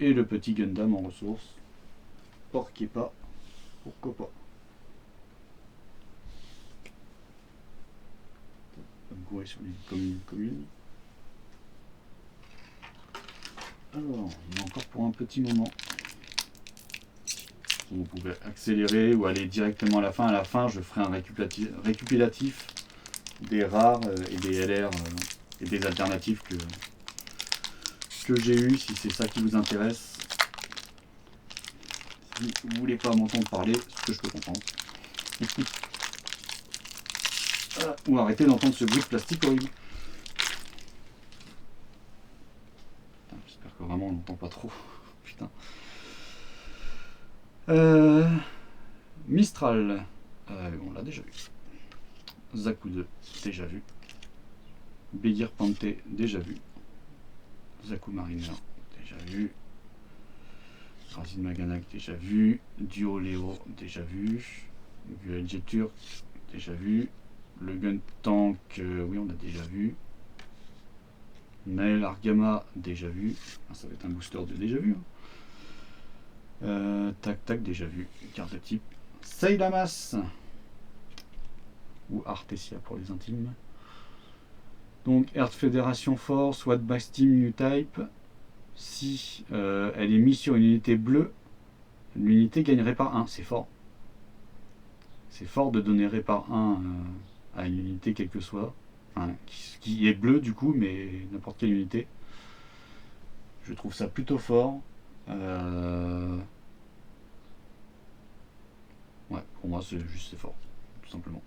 Et le petit Gundam en ressources. Porquez pas. Pourquoi pas. On va me courir sur les communes. Alors, il y en a encore pour un petit moment. Vous pouvez accélérer ou aller directement à la fin. À la fin, je ferai un récupératif des rares et des LR et des alternatives que j'ai eu, si c'est ça qui vous intéresse. Si vous voulez pas m'entendre parler, ce que je peux comprendre. Ou arrêter d'entendre ce bruit de plastique horrible. J'espère que vraiment on n'entend pas trop. Putain. Mistral, on l'a déjà vu. Zaku 2, déjà vu. Begir Pante, déjà vu. Zaku Mariner, déjà vu. Razin Maganak, déjà vu. Duo Léo, déjà vu. Guel Turk, déjà vu. Le Gun Tank, oui, on a déjà vu. Nael Argama, déjà vu. Ça va être un booster de déjà vu. Tac, déjà vu. Carte de type Seidamas. Ou Artesia pour les intimes. Donc Earth Federation Force, Watt Bass Team New Type. Si elle est mise sur une unité bleue, l'unité gagnerait par 1. C'est fort. C'est fort de donner répar 1 à une unité quelle que soit. Enfin, qui est bleue du coup, mais n'importe quelle unité. Je trouve ça plutôt fort. Ouais, pour moi c'est juste c'est fort, tout simplement.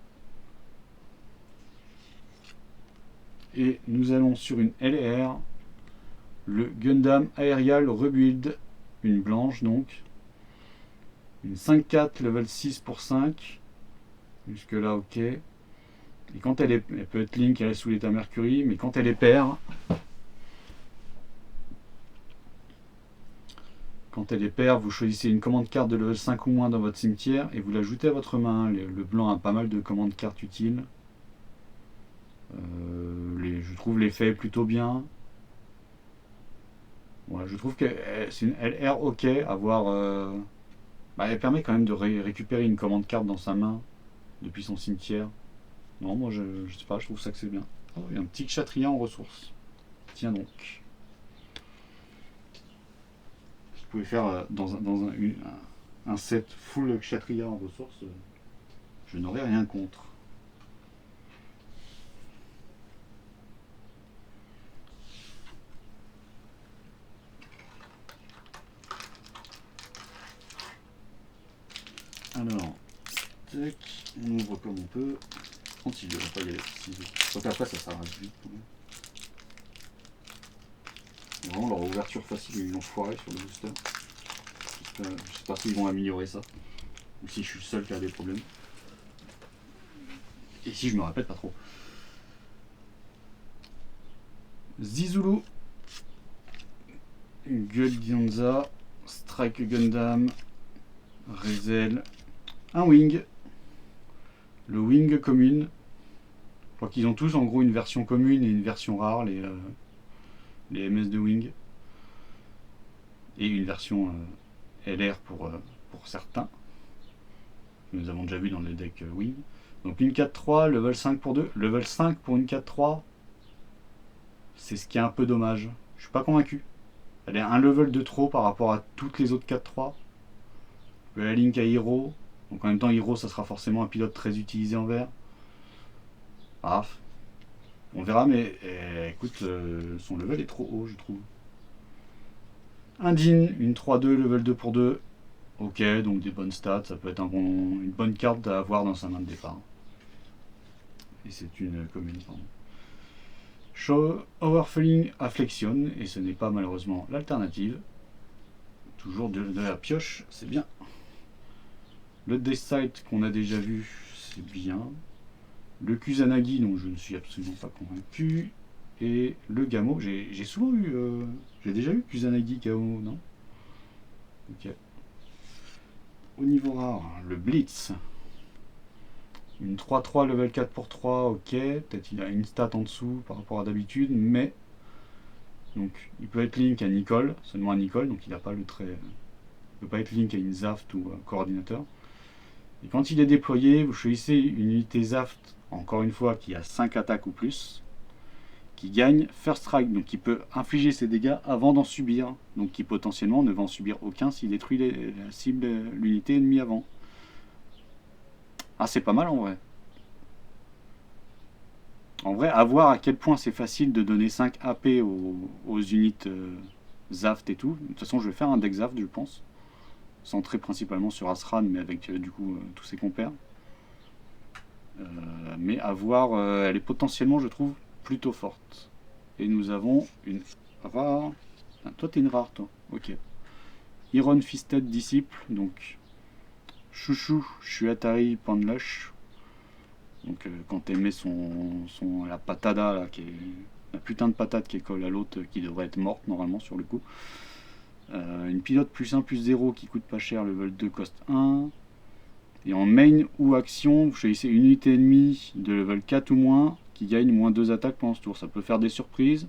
Et nous allons sur une LR, le Gundam Aerial Rebuild, une blanche donc. Une 5-4 level 6 pour 5. Jusque là ok. Et quand elle peut être Link, elle est sous l'état Mercury, mais quand elle est paire, vous choisissez une commande carte de level 5 ou moins dans votre cimetière et vous l'ajoutez à votre main. Le blanc a pas mal de commandes cartes utiles. Je trouve l'effet plutôt bien. Ouais, je trouve que c'est une LR ok à voir. Elle permet quand même de récupérer une commande carte dans sa main depuis son cimetière. Non, moi je sais pas, je trouve ça que c'est bien. Oh, il y a un petit Kshatriya en ressources. Tiens donc. Si vous pouvez faire dans un set full Kshatriya en ressources, je n'aurais rien contre. Alors, tac, on ouvre comme on peut. Tranquille, il ne va pas y aller. Donc après, ça s'arrête vite. Vraiment, leur ouverture facile, ils l'ont foiré sur le booster. Je sais pas s'ils vont améliorer ça. Ou si je suis le seul qui a des problèmes. Et si je me répète pas trop. Zizulu, Guldianza, Strike Gundam, Rezel, un Wing, le Wing commune. Je crois qu'ils ont tous en gros une version commune et une version rare, les MS de Wing. Et une version LR pour certains. Nous avons déjà vu dans le deck Wing. Donc une 4-3, level 5 pour 2. Level 5 pour une 4-3, c'est ce qui est un peu dommage. Je suis pas convaincu. Elle est un level de trop par rapport à toutes les autres 4-3. La Link à Hero. Donc en même temps, Hero, ça sera forcément un pilote très utilisé en vert. Ah, on verra, mais écoute, son level est trop haut, je trouve. Un Din, une 3-2, level 2 pour 2. Ok, donc des bonnes stats, ça peut être une bonne carte à avoir dans sa main de départ. Et c'est une commune, pardon. Show Overfilling Affliction, et ce n'est pas malheureusement l'alternative. Toujours de la pioche, c'est bien. Le Deathsight qu'on a déjà vu, c'est bien. Le Kusanagi, dont je ne suis absolument pas convaincu. Et le Gamo, j'ai souvent eu. J'ai déjà eu Kusanagi KO, non? Ok. Au niveau rare, le Blitz. Une 3-3 level 4 pour 3, ok. Peut-être il a une stat en dessous par rapport à d'habitude, mais. Donc il peut être Link à Nicole, seulement à Nicole, donc il n'a pas le trait. Il peut pas être Link à une Zaft ou un coordinateur. Et quand il est déployé, vous choisissez une unité Zaft, encore une fois, qui a 5 attaques ou plus, qui gagne First Strike, donc qui peut infliger ses dégâts avant d'en subir, donc qui potentiellement ne va en subir aucun s'il détruit la cible, l'unité ennemie avant. Ah, c'est pas mal en vrai. En vrai, à voir à quel point c'est facile de donner 5 AP aux unités Zaft et tout. De toute façon, je vais faire un deck Zaft, je pense. Centré principalement sur Asran, mais avec du coup tous ses compères. Mais à voir, elle est potentiellement, je trouve, plutôt forte. Et nous avons une rare. Ah, toi, t'es une rare, toi. Ok. Iron Fisted Disciple, donc Chouchou, Shuatari Panlush. Donc quand t'aimais la patada, là, qui est la putain de patate qui colle à l'autre, qui devrait être morte normalement sur le coup. Une pilote plus 1 plus 0 qui coûte pas cher, level 2 cost 1. Et en main ou action, vous choisissez une unité ennemie de level 4 ou moins qui gagne moins 2 attaques pendant ce tour. Ça peut faire des surprises.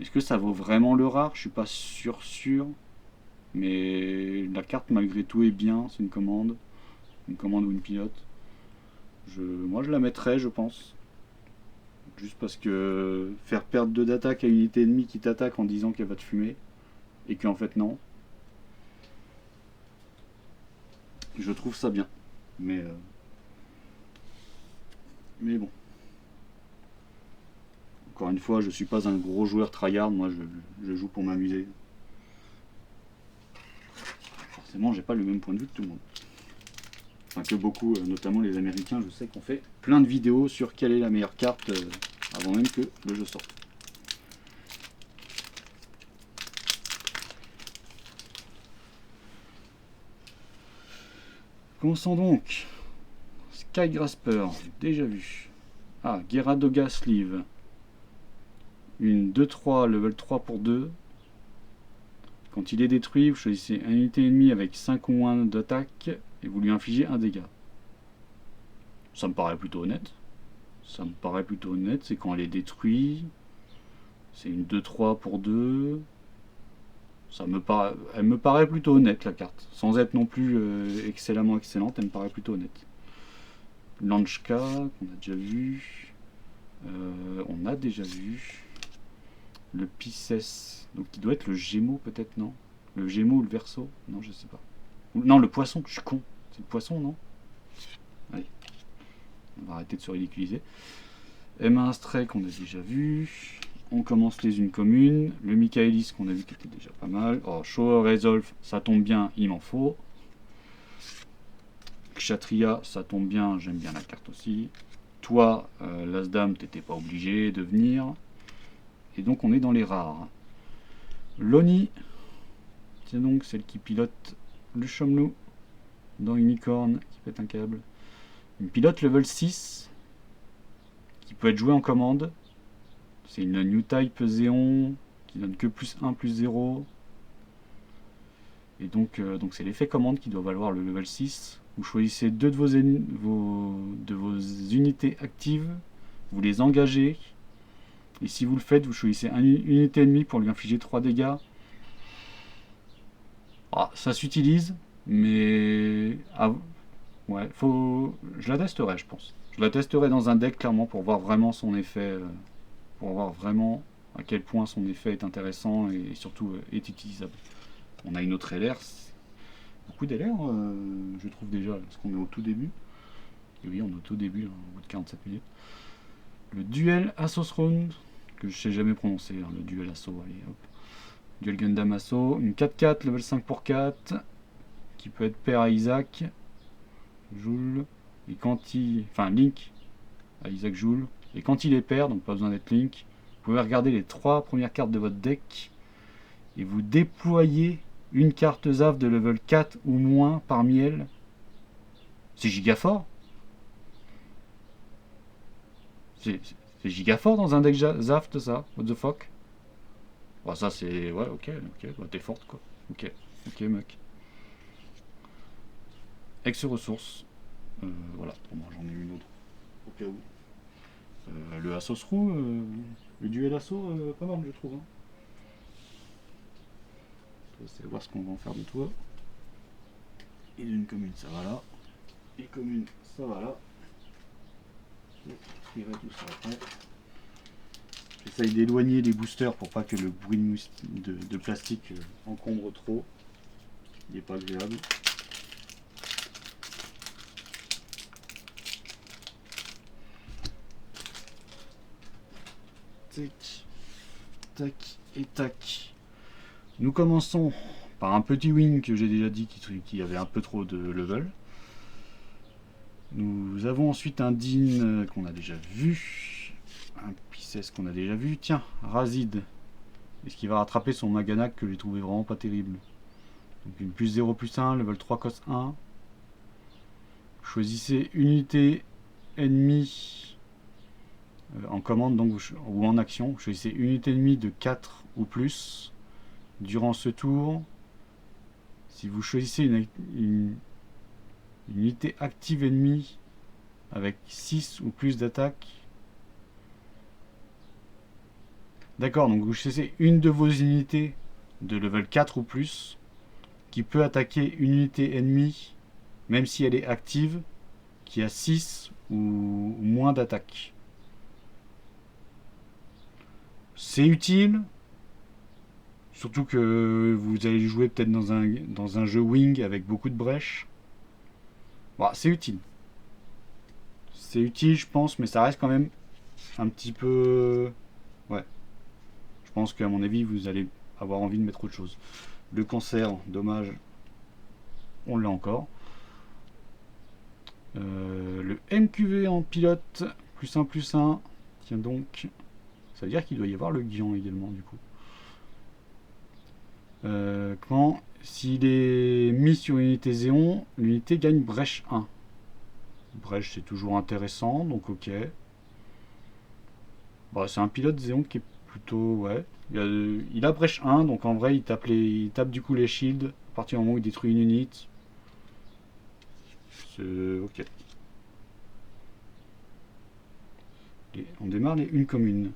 Est-ce que ça vaut vraiment le rare? Je suis pas sûr. Mais la carte malgré tout est bien, c'est une commande. Une commande ou une pilote. Moi je la mettrais, je pense. Juste parce que faire perdre 2 d'attaque à une unité ennemie qui t'attaque en disant qu'elle va te fumer. Et qu'en fait non. Je trouve ça bien. Mais bon. Encore une fois, je suis pas un gros joueur tryhard, moi je joue pour m'amuser. Forcément, j'ai pas le même point de vue que tout le monde. Enfin, que beaucoup, notamment les Américains, je sais qu'on fait plein de vidéos sur quelle est la meilleure carte avant même que le jeu sorte. Commençons donc. Skygrasper, déjà vu. Ah, Gyaradoga Sleeve. Une 2-3, level 3 pour 2. Quand il est détruit, vous choisissez une unité ennemie avec 5 ou moins d'attaque et vous lui infligez un dégât. Ça me paraît plutôt honnête. C'est quand elle est détruite. C'est une 2-3 pour 2. Elle me paraît plutôt honnête la carte. Sans être non plus excellemment excellente, elle me paraît plutôt honnête. Lanchka, qu'on a déjà vu. Le Pisces, donc qui doit être le Gémeaux peut-être, non? Le Gémeaux ou le Verseau? Non, je sais pas. Non, le Poisson, je suis con. C'est le Poisson, non? Allez. On va arrêter de se ridiculiser. M1 Stray qu'on a déjà vu. On commence les unes communes. Le Michaelis qu'on a vu qui était déjà pas mal. Oh, Show Resolve, ça tombe bien, il m'en faut. Kshatriya, ça tombe bien, j'aime bien la carte aussi. Toi, l'Asdam, t'étais pas obligé de venir. Et donc on est dans les rares. Loni, c'est donc celle qui pilote le Chomlou dans Unicorn, qui pète un câble. Une pilote level 6, qui peut être jouée en commande. C'est une New Type Zéon, qui donne que +1, +0. Et donc c'est l'effet commande qui doit valoir le level 6. Vous choisissez deux de vos unités actives, vous les engagez. Et si vous le faites, vous choisissez une unité ennemie pour lui infliger 3 dégâts. Ah, ça s'utilise, mais... ouais, je la testerai, je pense. Je la testerai dans un deck, clairement, pour voir vraiment son effet. Pour voir vraiment à quel point son effet est intéressant et surtout est utilisable. On a une autre LR. Beaucoup d'LR, je trouve déjà, parce qu'on est au tout début. Et oui, on est au tout début, hein, au bout de 47 minutes. Le duel Assos Round, que je sais jamais prononcer, hein, le duel Assaut, allez hop. Duel Gundam Assaut, une 4-4, level 5 pour 4, qui peut être pair à Isaac, Joule, et quand il... Enfin, Link à Isaac Joule, et quand il est pair, donc pas besoin d'être Link, vous pouvez regarder les 3 premières cartes de votre deck, et vous déployez une carte ZAF de level 4 ou moins parmi elles. C'est giga fort. C'est giga fort dans un deck ZAF de ça. What the fuck. Bon, ça c'est... Ouais, ok, bah, t'es forte quoi. Ok, mec. Ex-ressources. Voilà, bon, j'en ai une autre. Au cas où. Le Assos Roux, le duel Assaut, pas mal je trouve. Hein. C'est voir ce qu'on va en faire de toi. Et d'une commune, ça va là. Et commune, ça va là. Je trierai tout ça après. J'essaye d'éloigner les boosters pour pas que le bruit de plastique encombre trop. Il n'est pas agréable. Tac, tac et tac. Nous commençons par un petit wing que j'ai déjà dit qui avait un peu trop de level. Nous avons ensuite un Din qu'on a déjà vu. Un Pisces qu'on a déjà vu. Tiens, Razid. Est-ce qu'il va rattraper son Maganak que j'ai trouvé vraiment pas terrible. Donc une +0 +1, level 3 cost 1. Choisissez unité ennemie en commande donc, ou en action. Choisissez une unité ennemie de 4 ou plus. Durant ce tour, si vous choisissez une unité active ennemie avec 6 ou plus d'attaque, d'accord, donc vous choisissez une de vos unités de level 4 ou plus qui peut attaquer une unité ennemie même si elle est active qui a 6 ou moins d'attaque. C'est utile. Surtout que vous allez jouer peut-être dans un jeu wing avec beaucoup de brèches. Bon, c'est utile. C'est utile, je pense, mais ça reste quand même un petit peu Ouais. Je pense qu'à mon avis, vous allez avoir envie de mettre autre chose. Le cancer, dommage, on l'a encore. Le MQV en pilote, +1/+1. Tiens donc. Ça veut dire qu'il doit y avoir le Guian également, du coup. Quand s'il est mis sur une unité Zéon, l'unité gagne brèche 1. Brèche, c'est toujours intéressant, donc ok. Bah, c'est un pilote Zéon qui est plutôt... Ouais. Il a brèche 1, donc en vrai, il tape du coup les shields à partir du moment où il détruit une unité. C'est ok. Et on démarre les 1 comme une.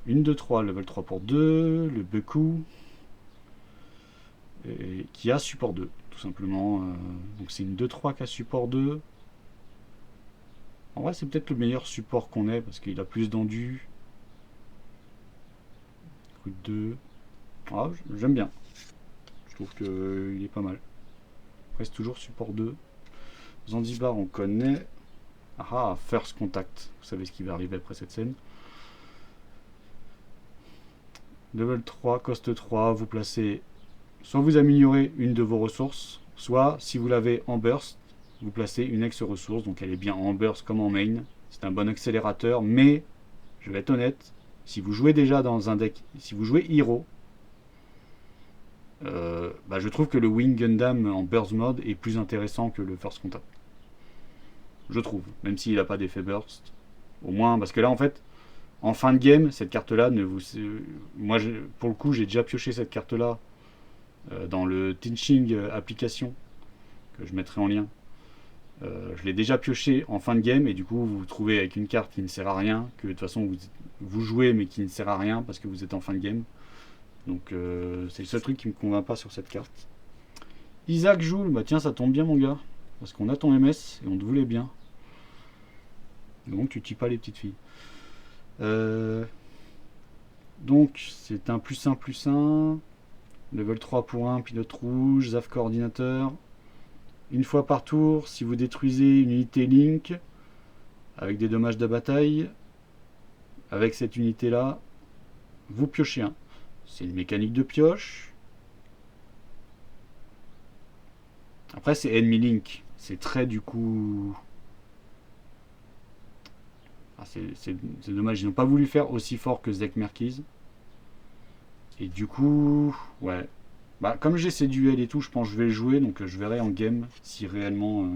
1, 2, 3, level 3 pour 2, le Beku, qui a support 2, tout simplement. Donc c'est une 2-3 qui a support 2. En vrai, c'est peut-être le meilleur support qu'on ait, parce qu'il a plus d'endu. Coup de 2. Ah, j'aime bien. Je trouve qu'il est pas mal. Reste toujours support 2. Zanzibar, on connaît. Ah, First Contact. Vous savez ce qui va arriver après cette scène. Level 3, cost 3, vous placez... Soit vous améliorez une de vos ressources, soit si vous l'avez en burst, vous placez une ex-ressource, donc elle est bien en burst comme en main. C'est un bon accélérateur, mais, je vais être honnête, si vous jouez déjà dans un deck, si vous jouez Hero, je trouve que le Wing Gundam en burst mode est plus intéressant que le First Contact. Je trouve, même s'il n'a pas d'effet burst. Au moins, parce que là en fait, en fin de game, cette carte-là ne vous... Moi, pour le coup, j'ai déjà pioché cette carte-là dans le teaching application que je mettrai en lien. Je l'ai déjà pioché en fin de game et du coup vous vous trouvez avec une carte qui ne sert à rien, que de toute façon vous jouez mais qui ne sert à rien parce que vous êtes en fin de game. Donc c'est le seul truc qui me convainc pas sur cette carte. Isaac Joule, bah tiens ça tombe bien mon gars, parce qu'on a ton MS et on te voulait bien. Donc tu tues pas les petites filles. Donc c'est un +1/+1. Level 3 pour 1, pilote rouge, ZAF coordinateur. Une fois par tour, si vous détruisez une unité Link, avec des dommages de bataille, avec cette unité là, vous piochez un. C'est une mécanique de pioche. Après c'est Enemy Link, c'est très du coup... c'est dommage, ils n'ont pas voulu faire aussi fort que Zek Merkiz. Et du coup, ouais. Bah, comme j'ai ces duels et tout, je pense que je vais le jouer, donc je verrai en game si réellement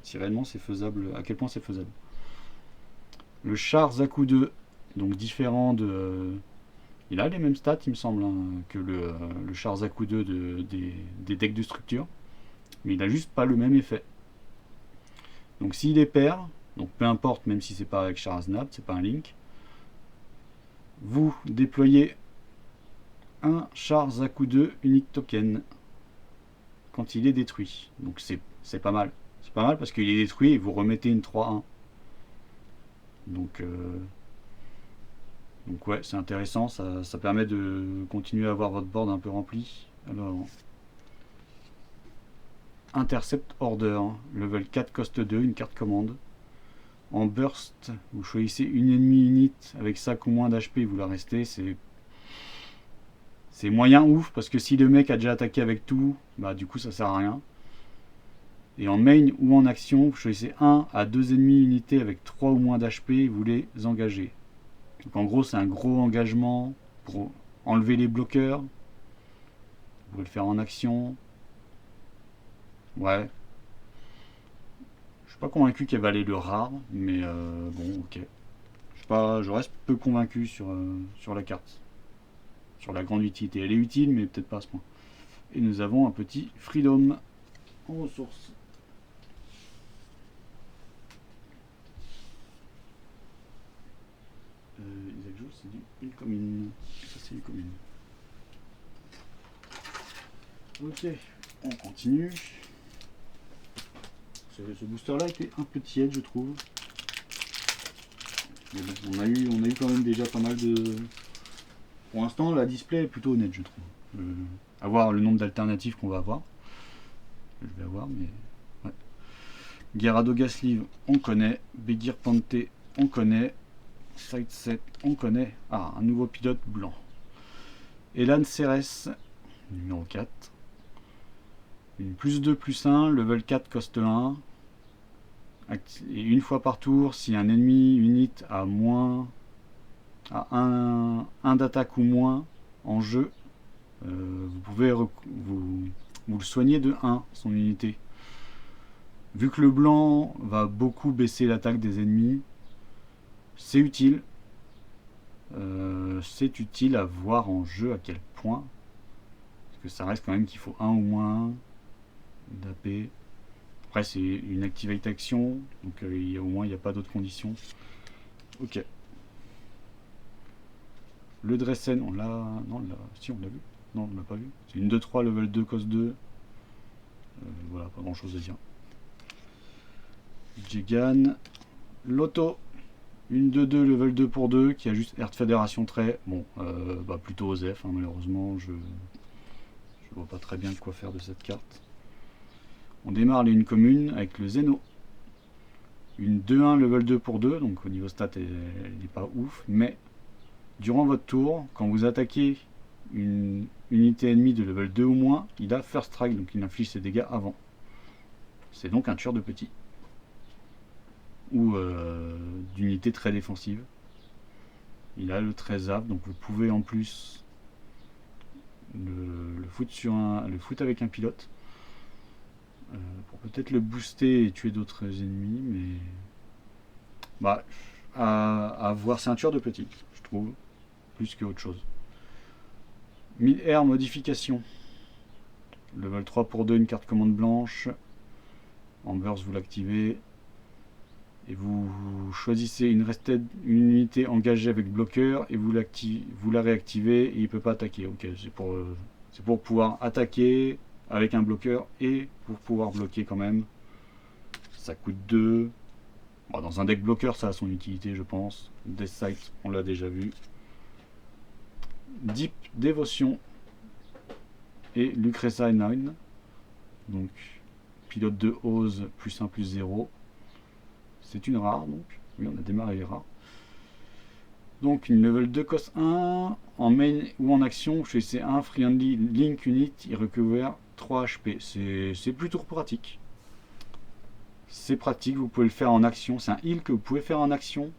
c'est faisable, à quel point c'est faisable. Le char Zaku 2, donc différent de... Il a les mêmes stats, il me semble, hein, que le char Zaku 2 des decks de structure, mais il a juste pas le même effet. Donc s'il est pair, donc peu importe, même si c'est pas avec char Snap, c'est pas un Link, vous déployez un char Zaku 2 unique token quand il est détruit. Donc c'est pas mal. C'est pas mal parce qu'il est détruit et vous remettez une 3-1. Donc ouais, c'est intéressant, ça permet de continuer à avoir votre board un peu rempli. Alors, Intercept Order, level 4, cost 2, une carte commande. En burst, vous choisissez une ennemie unit avec 5 ou moins d'HP, vous la restez, c'est moyen ouf, parce que si le mec a déjà attaqué avec tout, bah du coup ça sert à rien. Et en main ou en action, vous choisissez 1 à 2 ennemis unités avec 3 ou moins d'HP, vous les engagez. Donc en gros c'est un gros engagement pour enlever les bloqueurs. Vous pouvez le faire en action. Ouais. Je suis pas convaincu qu'elle valait le rare, mais bon ok. Je reste peu convaincu sur la carte. Sur la grande utilité. Elle est utile mais peut-être pas à ce point. Et nous avons un petit Freedom en ressources. Isaac Joule, c'est du une commune. Ça c'est une commune. Ok, on continue. Ce booster là était un peu tiède je trouve. Mais bon, on a eu quand même déjà pas mal de... Pour l'instant la display est plutôt honnête je trouve. À voir le nombre d'alternatives qu'on va avoir. Je vais avoir mais... Ouais. Gerado Gasliv on connaît. Begir Pante on connaît. Side 7, on connaît. Ah, un nouveau pilote blanc. Elan Ceres, numéro 4. Une +2 +1, level 4 coste 1. Et une fois par tour, si un ennemi unit a moins à 1 d'attaque ou moins en jeu, vous pouvez vous le soigner de 1, son unité. Vu que le blanc va beaucoup baisser l'attaque des ennemis, c'est utile. C'est utile à voir en jeu à quel point. Parce que ça reste quand même qu'il faut 1 ou moins 1 d'AP. Après c'est une activate action, donc au moins il n'y a pas d'autres conditions. Ok. Le Dressen, on l'a... Non, si on l'a vu. Non, on l'a pas vu. C'est une 2-3, level 2, cos 2. Voilà, pas grand chose à dire. Jegan. Loto. Une 2-2, level 2 pour 2, qui a juste Earth Fédération trait. Bon, plutôt Osef, hein, malheureusement, je vois pas très bien quoi faire de cette carte. On démarre les 1 commune avec le Zeno. Une 2-1, level 2 pour 2, donc au niveau stat, elle n'est pas ouf, mais durant votre tour, quand vous attaquez une unité ennemie de level 2 ou moins, il a First Strike, donc il inflige ses dégâts avant. C'est donc un tueur de petit. Ou d'unité très défensive. Il a le 13 zap, donc vous pouvez en plus le foutre avec un pilote. Pour peut-être le booster et tuer d'autres ennemis, mais... Bah, à voir, c'est un tueur de petit, je trouve, plus que autre chose. 1000 R modification. Level 3 pour 2, une carte commande blanche. En burst, vous l'activez. Et vous choisissez une unité engagée avec bloqueur et vous la réactivez et il ne peut pas attaquer. Ok, c'est pour pouvoir attaquer avec un bloqueur et pour pouvoir bloquer quand même. Ça coûte 2. Bon, dans un deck bloqueur, ça a son utilité, je pense. Death Sight, on l'a déjà vu. Deep Dévotion et Lucrezia 9. Donc, pilote de Ose +1 +0. C'est une rare, donc. Oui, on a démarré les rares. Donc, une level 2 cost 1. En main ou en action, vous choisissez un Friendly Link Unit. Il recouvre 3 HP. C'est plutôt pratique. C'est pratique, vous pouvez le faire en action. C'est un heal que vous pouvez faire en action.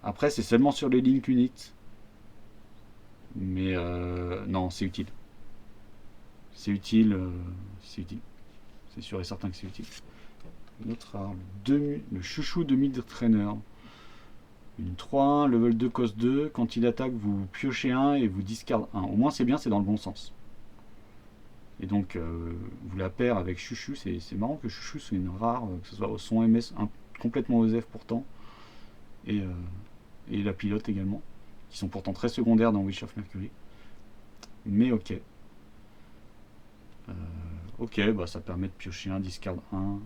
Après, c'est seulement sur les Link Units. Mais non, c'est utile. C'est utile. C'est utile. C'est sûr et certain que c'est utile. Notre rare, le chouchou de mid-trainer. Une 3-1, level 2, cost 2. Quand il attaque, vous piochez 1 et vous discard 1. Au moins, c'est bien, c'est dans le bon sens. Et donc, vous la paire avec chouchou. C'est marrant que chouchou soit une rare, que ce soit au son MS, complètement OSF pourtant. Et la pilote également. Qui sont pourtant très secondaires dans Wish of Mercury. Mais ok. Ok, bah ça permet de piocher 1, discard 1.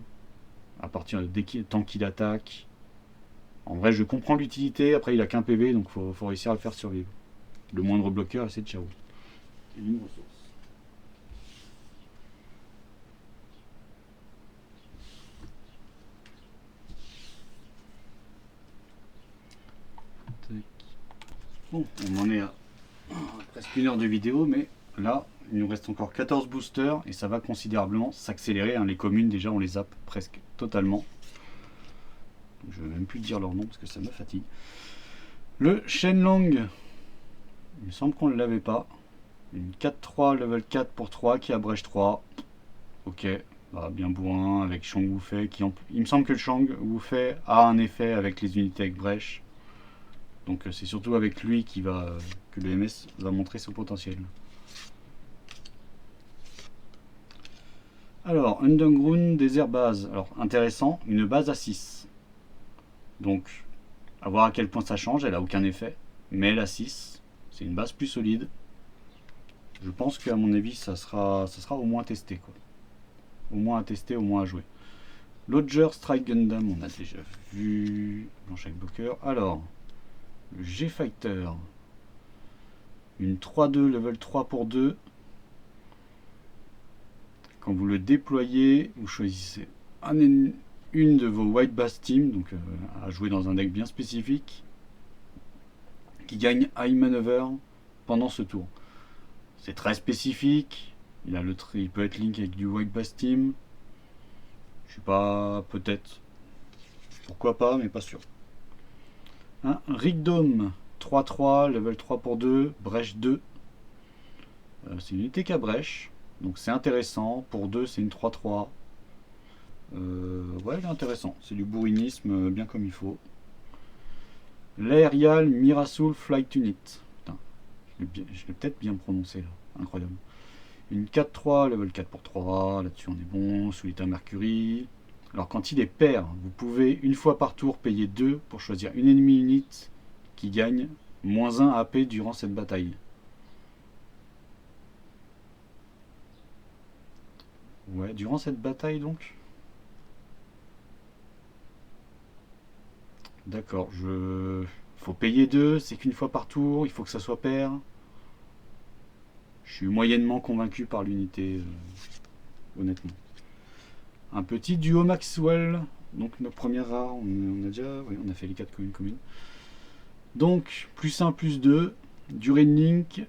À partir de tant qu'il attaque. En vrai, je comprends l'utilité. Après, il a qu'un PV, donc faut réussir à le faire survivre. Le moindre bloqueur, c'est ciao. Et une ressource. Bon, on en est à presque 1 heure de vidéo, mais là, il nous reste encore 14 boosters et ça va considérablement s'accélérer. Hein. Les communes, déjà, on les zappe presque totalement. Je ne vais même plus dire leur nom parce que ça me fatigue. Le Shenlong, il me semble qu'on ne l'avait pas. Une 4-3, level 4 pour 3 qui abrège 3. Ok, bah, bien bourrin avec Shang Wufei. Il me semble que le Shang Wufei a un effet avec les unités avec brèche. Donc c'est surtout avec lui que le MS va montrer son potentiel. Alors, Underground Desert Base. Alors, intéressant, une base à 6. Donc, à voir à quel point ça change, elle n'a aucun effet. Mais elle a 6, c'est une base plus solide. Je pense qu'à mon avis, ça sera au moins testé, quoi. Au moins à tester, au moins à jouer. Lodger Strike Gundam, on a déjà vu. Blanche avec bloqueur. Alors, le G-Fighter. Une 3-2, level 3 pour 2. Quand vous le déployez, vous choisissez un ennemi. une de vos White Bass Team, donc à jouer dans un deck bien spécifique, qui gagne High Maneuver pendant ce tour. C'est très spécifique. Il peut être link avec du White Bass Team. Je sais pas, peut-être. Pourquoi pas, mais pas sûr. Un Rigdome 3-3, level 3 pour 2, brèche 2. C'est une unité qu'à brèche, donc c'est intéressant. Pour 2, c'est une 3-3. Ouais, il est intéressant. C'est du bourrinisme bien comme il faut. L'Aerial Mirasul Flight Unit. Putain, je l'ai peut-être bien prononcé là. Incroyable. Une 4-3, level 4 pour 3. Là-dessus, on est bon. Sous l'état Mercury. Alors, quand il est pair, vous pouvez une fois par tour payer 2 pour choisir une enemy unit qui gagne moins 1 AP durant cette bataille. Ouais, durant cette bataille donc. D'accord, faut payer 2, c'est qu'une fois par tour, il faut que ça soit pair. Je suis moyennement convaincu par l'unité, honnêtement. Un petit duo Maxwell, donc notre première rare, on a déjà, oui, on a fait les 4 communes. Donc, plus 1, plus 2, durée de link,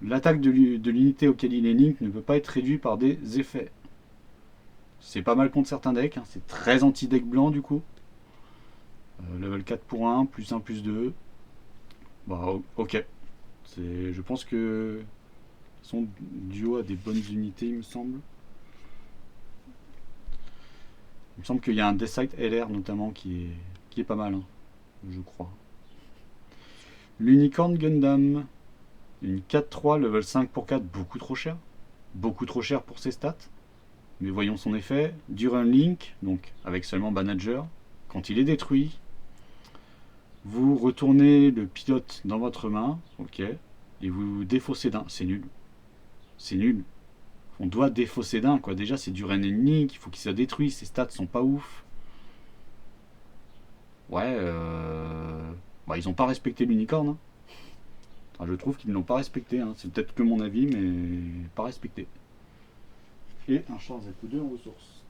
l'attaque de l'unité auquel il est link ne peut pas être réduite par des effets. C'est pas mal contre certains decks, hein. C'est très anti-deck blanc du coup. Level 4 pour 1, plus 1, plus 2. Bah ok. Je pense que son duo a des bonnes unités, il me semble. Il me semble qu'il y a un Deathsight LR notamment qui est pas mal, hein, je crois. L'Unicorn Gundam. Une 4-3, level 5 pour 4, beaucoup trop cher. Beaucoup trop cher pour ses stats. Mais voyons son effet. Durant Link, donc avec seulement Manager, quand il est détruit, vous retournez le pilote dans votre main, ok, et vous défaussez d'un. C'est nul. C'est nul. On doit défausser d'un, quoi. Déjà, c'est Durant Link, il faut qu'il soit détruit, ses stats sont pas ouf. Ouais, bah, ils ont pas respecté l'unicorne. Hein. Enfin, je trouve qu'ils ne l'ont pas respecté. Hein. C'est peut-être que mon avis, mais pas respecté. Et un Charles à coup 2 en ressources.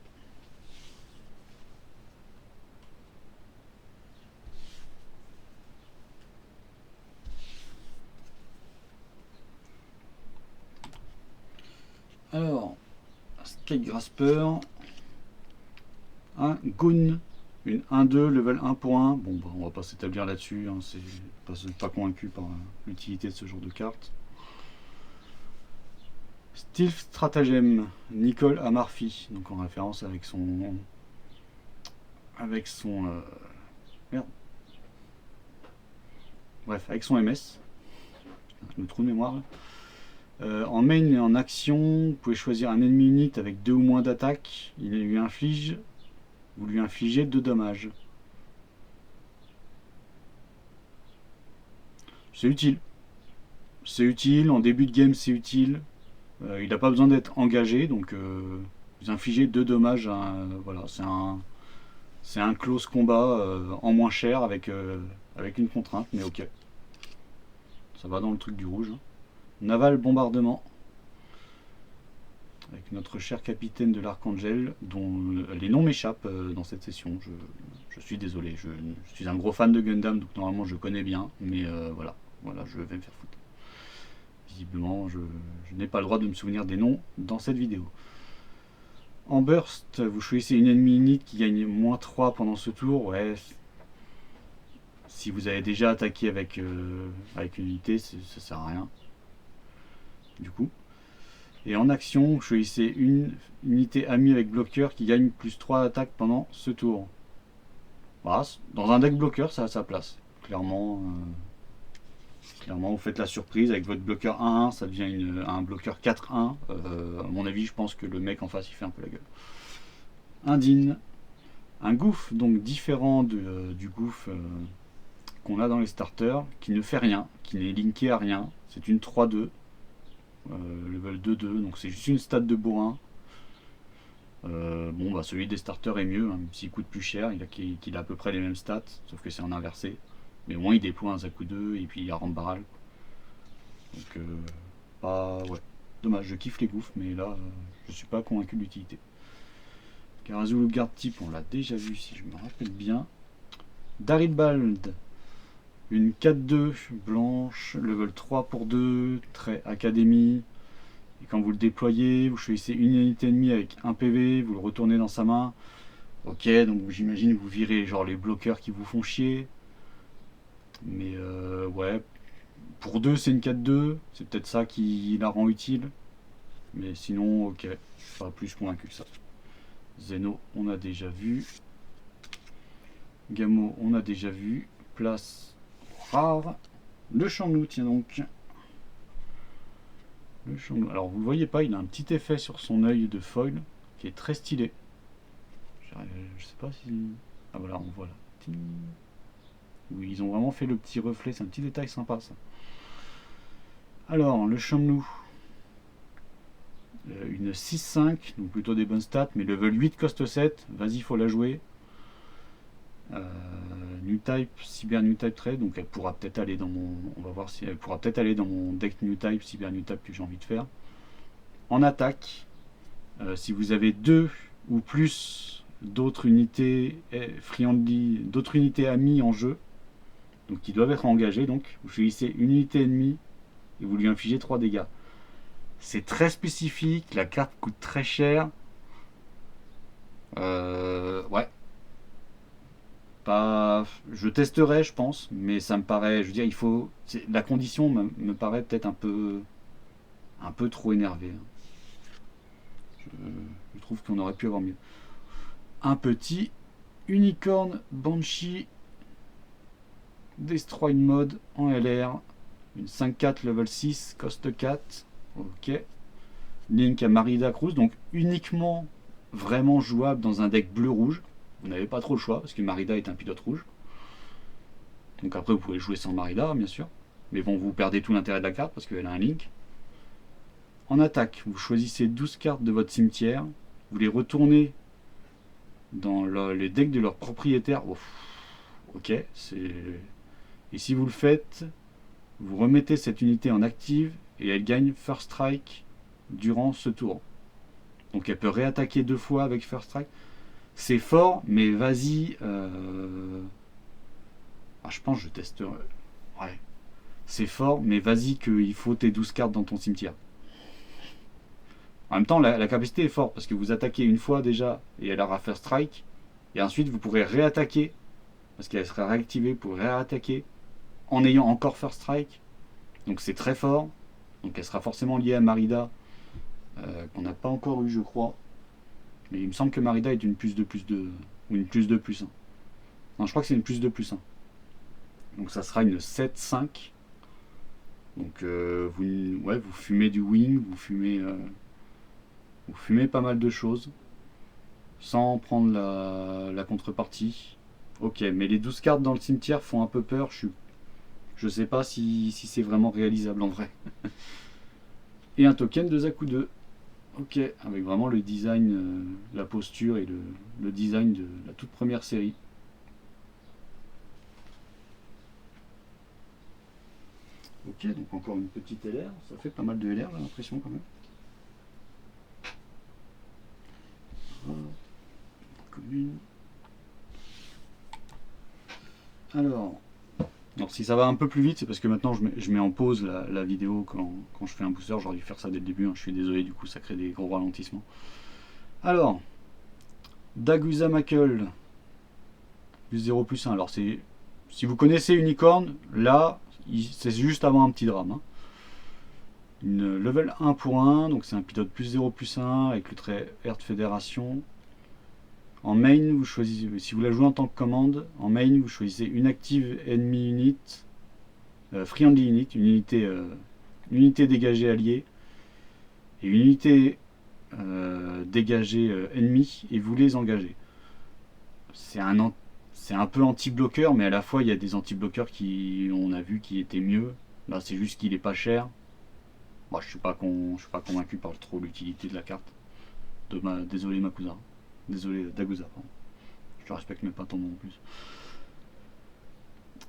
Alors, Sky Grasper, un Goon, une 1-2, level 1 pour 1. Bon, bah, on va pas s'établir là-dessus, hein, c'est pas convaincu par l'utilité de ce genre de carte. Stealth Stratagem, Nicole Amarfi, donc en référence avec son. Merde. Bref, avec son MS. Le trou de mémoire. En main et en action, vous pouvez choisir un ennemi unit avec 2 ou moins d'attaque. Vous lui infligez 2 dommages. C'est utile. C'est utile, en début de game c'est utile. Il n'a pas besoin d'être engagé, donc vous infligez 2 dommages. Voilà, c'est un close combat en moins cher avec une contrainte, mais ok. Ça va dans le truc du rouge. Naval bombardement. Avec notre cher capitaine de l'Archangel, dont les noms m'échappent dans cette session. Je suis désolé, je suis un gros fan de Gundam, donc normalement je connais bien, mais voilà, je vais me faire foutre. Visiblement, je n'ai pas le droit de me souvenir des noms dans cette vidéo. En burst, vous choisissez une enemy unit qui gagne moins 3 pendant ce tour. Ouais, si vous avez déjà attaqué avec une unité, ça sert à rien. Du coup. Et en action, vous choisissez une unité amie avec bloqueur qui gagne plus 3 d'attaque pendant ce tour. Voilà, dans un deck bloqueur, ça a sa place. Clairement, vous faites la surprise avec votre bloqueur 1-1, ça devient un bloqueur 4-1. À mon avis, je pense que le mec en face, il fait un peu la gueule. Indine. Un gouffre, donc différent du gouffre qu'on a dans les starters, qui ne fait rien, qui n'est linké à rien. C'est une 3-2. Level 2-2, donc c'est juste une stat de bourrin. Bon, bah celui des starters est mieux, hein, même s'il coûte plus cher, il a à peu près les mêmes stats, sauf que c'est en inversé. Mais au moins il déploie un Zaku 2 et puis il rampe barrel. Donc, ouais. Dommage, je kiffe les gouffres, mais là, je suis pas convaincu de l'utilité. Karazulu garde type, on l'a déjà vu si je me rappelle bien. Darilbald, une 4-2 blanche, level 3 pour 2, trait académie. Et quand vous le déployez, vous choisissez une unité ennemie avec un PV, vous le retournez dans sa main. Ok, donc j'imagine vous virez genre les bloqueurs qui vous font chier. Mais ouais, pour 2 c'est une 4-2, c'est peut-être ça qui la rend utile. Mais sinon, ok, je suis pas plus convaincu que ça. Zeno, on a déjà vu. Gamo, on a déjà vu. Place rare. Le Chamblou, tiens donc. Le Chamblou. Alors vous le voyez pas, il a un petit effet sur son œil de foil qui est très stylé. Je sais pas si... Ah voilà, on voit là. Oui, ils ont vraiment fait le petit reflet, c'est un petit détail sympa ça. Alors, le Chamblou. Une 6-5, donc plutôt des bonnes stats, mais level 8 coste 7, vas-y, faut la jouer. New Type, Cyber New Type Trade, donc elle pourra peut-être aller dans mon... On va voir si elle pourra peut-être aller dans mon deck New Type, Cyber New Type que j'ai envie de faire. En attaque, si vous avez 2 ou plus d'autres unités friendly, d'autres unités amies en jeu, donc qui doivent être engagées, donc vous choisissez une unité ennemie et vous lui infligez 3 dégâts. C'est très spécifique, la carte coûte très cher. Ouais. Pas, je testerai, je pense, mais ça me paraît, je veux dire, il faut, la condition me paraît peut-être un peu trop énervé. Je trouve qu'on aurait pu avoir mieux. Un petit Unicorn Banshee Destroy Mode en LR, une 5-4 level 6, coste 4. Ok. Link à Marida Cruz, donc uniquement vraiment jouable dans un deck bleu-rouge. Vous n'avez pas trop le choix parce que Marida est un pilote rouge. Donc après vous pouvez jouer sans Marida bien sûr. Mais bon, vous perdez tout l'intérêt de la carte parce qu'elle a un link. En attaque, vous choisissez 12 cartes de votre cimetière. Vous les retournez dans les decks de leur propriétaire. Oh, ok, c'est... Et si vous le faites, vous remettez cette unité en active et elle gagne First Strike durant ce tour. Donc elle peut réattaquer 2 fois avec First Strike. C'est fort, mais vas-y. Ah, je pense que je testerai. Ouais. C'est fort, mais vas-y qu'il faut tes 12 cartes dans ton cimetière. En même temps, la capacité est forte parce que vous attaquez une fois déjà et elle aura First Strike. Et ensuite, vous pourrez réattaquer parce qu'elle sera réactivée pour réattaquer en ayant encore First Strike. Donc c'est très fort. Donc elle sera forcément liée à Marida qu'on n'a pas encore eu, je crois. Mais il me semble que Marida est une plus de ou une plus de plus 1. Non, je crois que c'est une plus de plus 1. Donc ça sera une 7-5. Donc vous fumez du wing, vous fumez pas mal de choses sans prendre la contrepartie. Ok, mais les 12 cartes dans le cimetière font un peu peur. Je sais pas si c'est vraiment réalisable en vrai. Et un token de Zaku 2. Ok, avec vraiment le design, la posture et le design de la toute première série. Ok, donc encore une petite LR, ça fait pas mal de LR, j'ai l'impression quand même. Commune. Alors si ça va un peu plus vite, c'est parce que maintenant je mets en pause la vidéo quand je fais un booster. J'aurais dû faire ça dès le début, hein. Je suis désolé, du coup ça crée des gros ralentissements. Alors, Dagusa Mackle, plus 0 plus 1. Alors si vous connaissez Unicorn, là c'est juste avant un petit drame. Hein. Une level 1 pour 1, donc c'est un pilote plus 0 plus 1 avec le trait Earth Fédération. En main, vous choisissez, si vous la jouez en tant que commande, en main vous choisissez une active enemy unit, friendly unit, une unité dégagée alliée, et une unité dégagée ennemie, et vous les engagez. C'est un peu anti-bloqueur, mais à la fois il y a des anti-bloqueurs qui on a vu qui étaient mieux. Là c'est juste qu'il est pas cher. Moi je suis pas convaincu par trop l'utilité de la carte. Désolé Makusa. Désolé Dagusa, pardon. Je te respecte même pas ton nom en plus.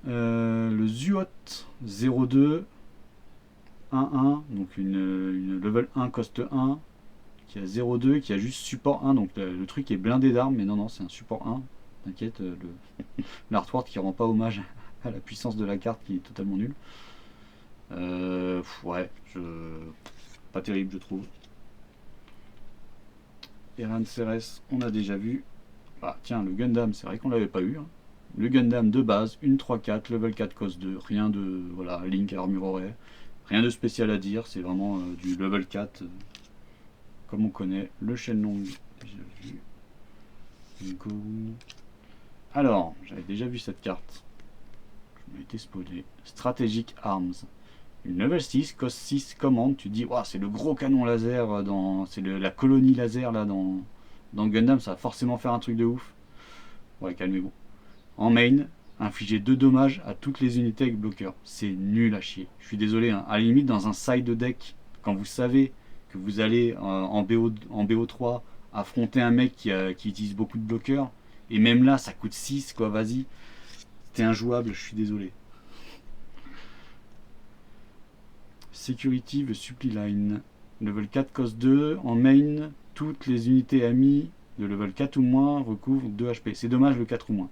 Le Zuot 02 1-1, donc une level 1 coste 1 qui a 0,2, qui a juste support 1, donc le truc est blindé d'armes, mais non, c'est un support 1. T'inquiète, l'artwork qui rend pas hommage à la puissance de la carte qui est totalement nulle. Ouais, pas terrible je trouve. Eran Ceres, on a déjà vu. Ah tiens, le Gundam, c'est vrai qu'on l'avait pas eu. Hein. Le Gundam de base, une 3-4, level 4 cos 2, rien de. Voilà, Link armure aurait. Rien de spécial à dire, c'est vraiment du level 4, comme on connaît. Le Shenlong, déjà vu. Go. Alors, j'avais déjà vu cette carte. Je m'ai été spoilé. Strategic Arms. Une level 6, cost 6, commande. Tu te dis, wow, c'est le gros canon laser, c'est la colonie laser là dans Gundam, ça va forcément faire un truc de ouf. Ouais, calmez-vous. En main, infliger 2 dommages à toutes les unités avec bloqueur. C'est nul à chier. Je suis désolé, hein. À la limite, dans un side deck, quand vous savez que vous allez en BO3 affronter un mec qui utilise beaucoup de bloqueurs, et même là, ça coûte 6, quoi, vas-y. C'était injouable, je suis désolé. Security, the supply line. Level 4, cost 2. En main, toutes les unités amies de level 4 ou moins recouvrent 2 HP. C'est dommage le 4 ou moins.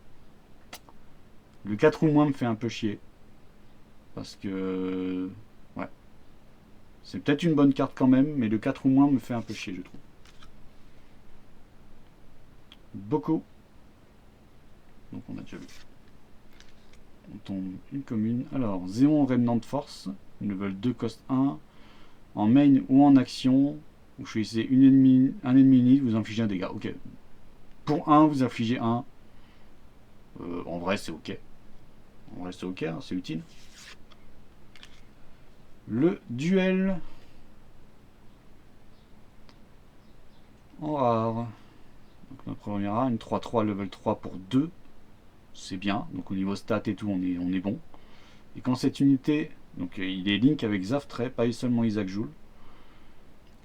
Le 4 ou moins me fait un peu chier. Parce que... Ouais. C'est peut-être une bonne carte quand même, mais le 4 ou moins me fait un peu chier, je trouve. Beaucoup. Donc on a déjà vu. On tombe une commune. Alors, Zéon Remnant Force. Level 2, cost 1. En main ou en action, vous choisissez un ennemi unit, vous infligez un dégât. Ok. Pour 1, vous infligez 1. En vrai, c'est ok. En vrai, c'est ok, hein, c'est utile. Le duel en rare. Donc notre première rare, une 3-3 level 3 pour 2. C'est bien. Donc au niveau stat et tout, on est bon. Et quand cette unité, donc il est Link avec Zaftray, pas seulement Isaac Joule.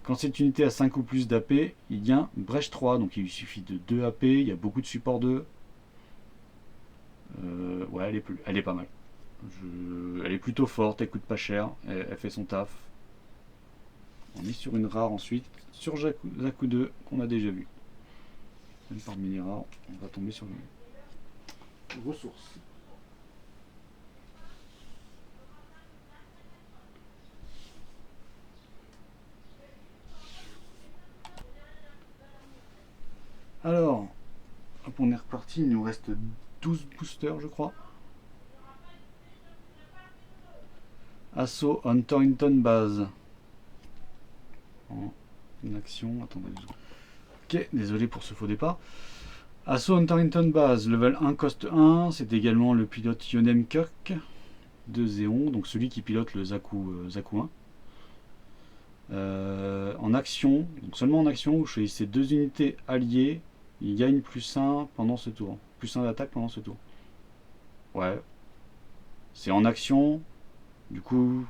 Quand cette unité a 5 ou plus d'AP, il gagne Brèche 3, donc il lui suffit de 2 AP, il y a beaucoup de support 2. Ouais, elle est pas mal. Elle est plutôt forte, elle coûte pas cher, elle fait son taf. On est sur une rare ensuite, sur Zaku 2, qu'on a déjà vu. Même par mini rare, on va tomber sur les ressources. Alors, hop, on est reparti, il nous reste 12 boosters je crois. Assaut on Torrington Base. Une action, attendez. Ok, désolé pour ce faux départ. Assaut on Torrington Base, level 1, cost 1, c'est également le pilote Yonem Kirk de Zéon, donc celui qui pilote le Zaku 1. En action, donc seulement en action, vous choisissez 2 unités alliées, il gagne plus 1 pendant ce tour. Plus 1 d'attaque pendant ce tour. Ouais. C'est en action, du coup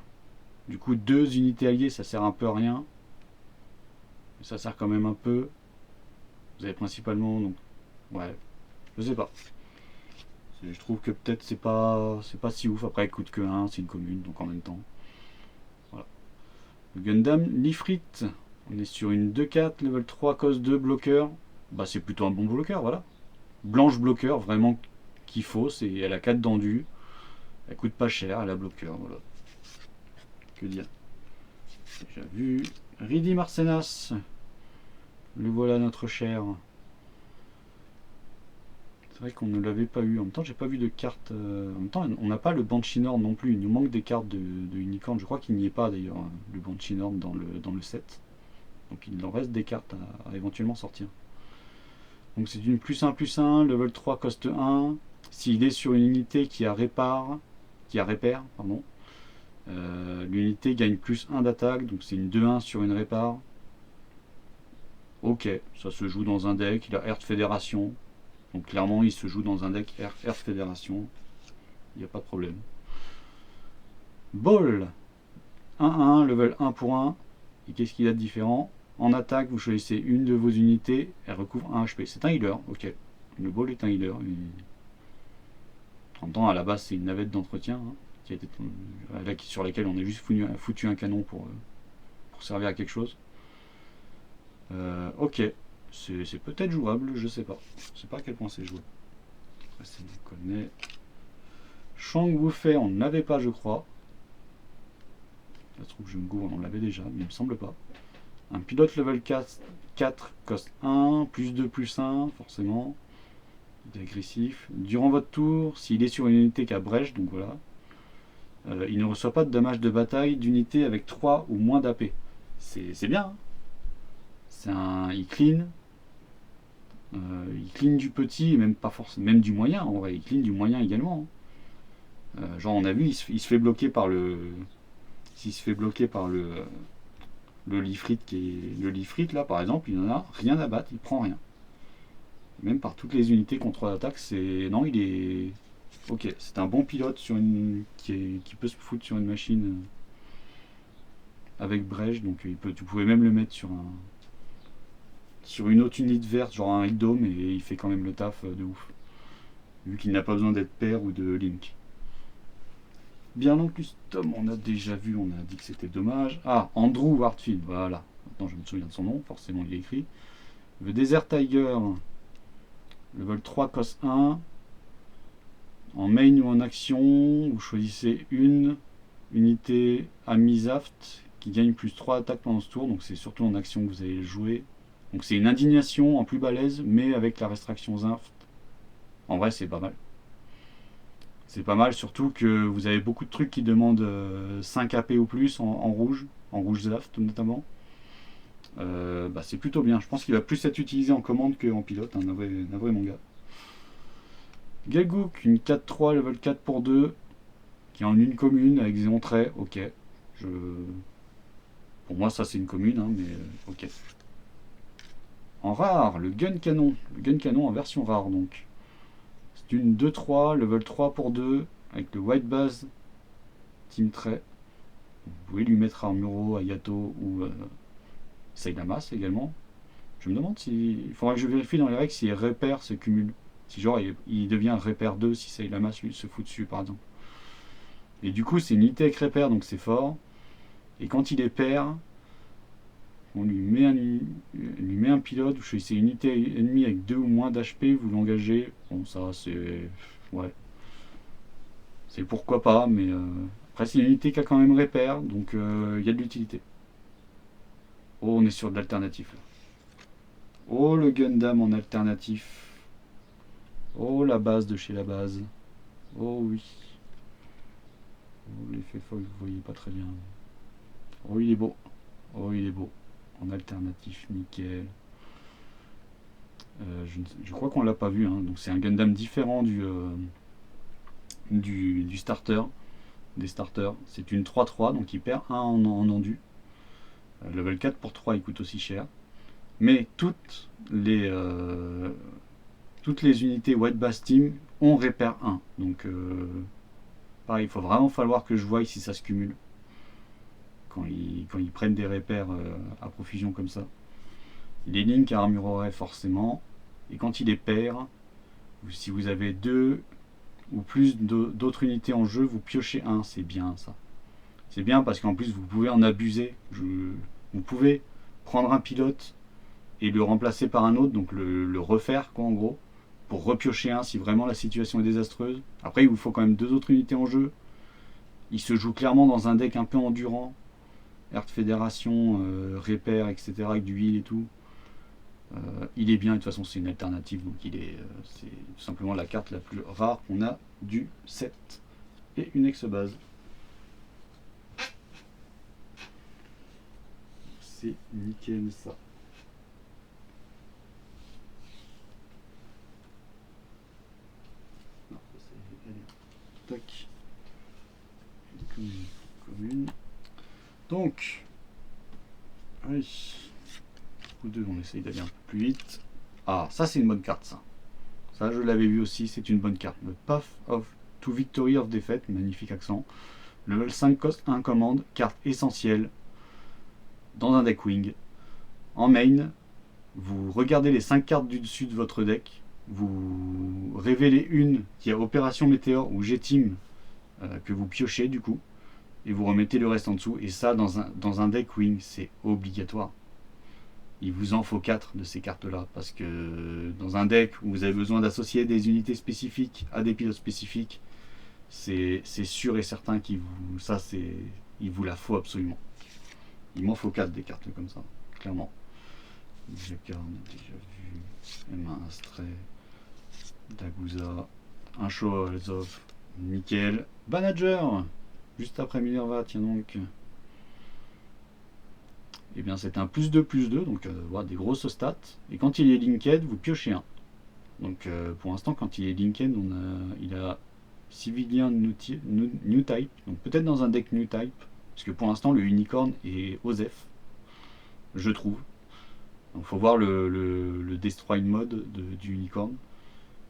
2 unités alliées, ça sert un peu à rien. Mais ça sert quand même un peu. Vous avez principalement, donc, ouais, je sais pas. Je trouve que peut-être c'est pas si ouf. Après, elle coûte que 1, c'est une commune, donc en même temps. Voilà. Le Gundam Lifrit, on est sur une 2-4, level 3, cos 2, bloqueur. Bah, c'est plutôt un bon bloqueur, voilà. Blanche bloqueur, vraiment qu'il faut. Elle a 4 d'endu. Elle coûte pas cher, elle a bloqueur, voilà. Que dire. Déjà vu. Ridi Marcenas. Le voilà notre cher. C'est vrai qu'on ne l'avait pas eu. En même temps, j'ai pas vu de carte. En même temps, on n'a pas le Banshee Nord non plus. Il nous manque des cartes de Unicorn. Je crois qu'il n'y est pas d'ailleurs, le Banshee Nord dans le set. Donc il en reste des cartes à éventuellement sortir. Donc c'est une +1/+1, level 3, cost 1. S'il est sur une unité qui a repère, pardon, l'unité gagne +1 d'attaque. Donc c'est une 2-1 sur une répare. Ok, ça se joue dans un deck. Il a Earth Fédération. Donc clairement, il se joue dans un deck Earth Fédération. Il n'y a pas de problème. Ball 1-1, level 1 pour 1. Et qu'est-ce qu'il a de différent? En attaque, vous choisissez une de vos unités. Elle recouvre 1 HP. C'est un healer, ok. Le Ball est un healer. En même temps, à la base, c'est une navette d'entretien sur laquelle on a juste foutu un canon pour servir à quelque chose. Ok, c'est peut-être jouable, je sais pas. Je sais pas à quel point c'est jouable. Après, c'est déconné. Shang Wufei, on n'avait pas, je crois. Ça se trouve, je me gourre, on l'avait déjà, mais il me semble pas. Un pilote level 4 coste 1, plus 2, plus 1, forcément. Il est agressif. Durant votre tour, s'il est sur une unité qui a brèche, donc voilà, il ne reçoit pas de damage de bataille d'unité avec 3 ou moins d'AP. C'est bien. Hein. Il clean. Il clean du petit, et même pas forcément, même du moyen. En vrai, il clean du moyen également. Genre, on a vu, il se fait bloquer par le. S'il se fait bloquer par le Lifrit qui est. Le Lifrit là par exemple, il n'en a rien à battre, il prend rien. Même par toutes les unités contre l'attaque, c'est. Non, il est. Ok, c'est un bon pilote sur qui peut se foutre sur une machine avec brèche, donc tu pouvais même le mettre sur une autre unité verte, genre un Dome, et il fait quand même le taf de ouf. Vu qu'il n'a pas besoin d'être père ou de Link. Bien en custom, on a déjà vu, on a dit que c'était dommage. Ah, Andrew Warfield, voilà. Maintenant je me souviens de son nom, forcément il est écrit. Le Desert Tiger, level 3 cost 1. En main ou en action, vous choisissez une unité Amisaft qui gagne plus 3 attaques pendant ce tour. Donc c'est surtout en action que vous allez le jouer. Donc c'est une indignation en plus balèze, mais avec la restriction Zinft. En vrai, c'est pas mal. C'est pas mal, surtout que vous avez beaucoup de trucs qui demandent 5 AP ou plus en rouge Zinft notamment. C'est plutôt bien. Je pense qu'il va plus être utilisé en commande qu'en pilote, un vrai manga. Gelgook, une 4-3 level 4 pour 2, qui est en une commune avec des entrées. Ok. Pour moi, ça c'est une commune, hein, mais ok. En rare, le Gun Canon. Le Gun Canon en version rare donc. C'est une 2-3, level 3 pour 2, avec le White Base Team Trait. Vous pouvez lui mettre Armuro, Ayato ou Sailamas également. Je me demande si. Il faudra que je vérifie dans les règles si les repères se cumulent. Si genre il devient repère 2 si Sailamas lui se fout dessus par exemple. Et du coup c'est une unité avec repère donc c'est fort. Et quand il est pair, on lui met un pilote, vous choisissez une unité ennemie avec 2 ou moins d'HP, vous l'engagez. Bon ça c'est. Ouais. C'est pourquoi pas, mais après c'est une unité qui a quand même repère, donc il y a de l'utilité. Oh on est sur de l'alternatif là. Oh le Gundam en alternatif. Oh la base de chez la base. Oh oui. Oh l'effet fog, vous voyez pas très bien. Oh il est beau. Oh il est beau. En alternatif, nickel. Je crois qu'on l'a pas vu, hein. Donc c'est un Gundam différent du starter. Des starters. C'est une 3-3, donc il perd 1 en endu. Level 4 pour 3 il coûte aussi cher. Mais toutes les unités White Bass Team ont repère 1. Donc pareil, il faut vraiment falloir que je voie si ça se cumule. Quand ils prennent des repères à profusion comme ça. Les Link armurerait forcément. Et quand il est pair, si vous avez 2 ou plus d'autres unités en jeu, vous piochez 1. C'est bien ça. C'est bien parce qu'en plus vous pouvez en abuser. Vous pouvez prendre un pilote et le remplacer par un autre, donc le refaire quoi en gros, pour repiocher un si vraiment la situation est désastreuse. Après il vous faut quand même 2 autres unités en jeu. Il se joue clairement dans un deck un peu endurant. Earth Fédération, Repair, etc. avec du heal et tout. Il est bien, de toute façon c'est une alternative, donc c'est tout simplement la carte la plus rare qu'on a du set. Et une ex-base. C'est nickel ça. Non, c'est tac. Commune. Donc, allez. Ou deux, on essaye d'aller un peu plus vite. Ah, ça c'est une bonne carte ça. Ça je l'avais vu aussi, c'est une bonne carte. Le Path of to Victory of Defeat, magnifique accent. Level 5 cost 1 commande, carte essentielle dans un deck wing. En main, vous regardez les 5 cartes du dessus de votre deck, vous révélez une qui a Opération Météore ou G-Team que vous piochez du coup, et vous remettez le reste en dessous. Et ça dans un deck wing, c'est obligatoire. il vous en faut 4 de ces cartes-là. Parce que dans un deck où vous avez besoin d'associer des unités spécifiques à des pilotes spécifiques, c'est sûr et certain qu'il vous, ça, il vous la faut absolument. Il m'en faut 4 des cartes comme ça, clairement. Jekka, on a déjà vu. M1 Astray, Daguza, un Show Alzov, nickel. Manager, juste après Minerva, tiens donc. Et bien c'est un +2/+2, donc voilà, des grosses stats. Et quand il est linked, vous piochez un. Donc pour l'instant, quand il est linked, il a Civilian new Type, donc peut-être dans un deck New Type, parce que pour l'instant le Unicorn est OSEF, je trouve. Donc faut voir le Destroy mode du Unicorn.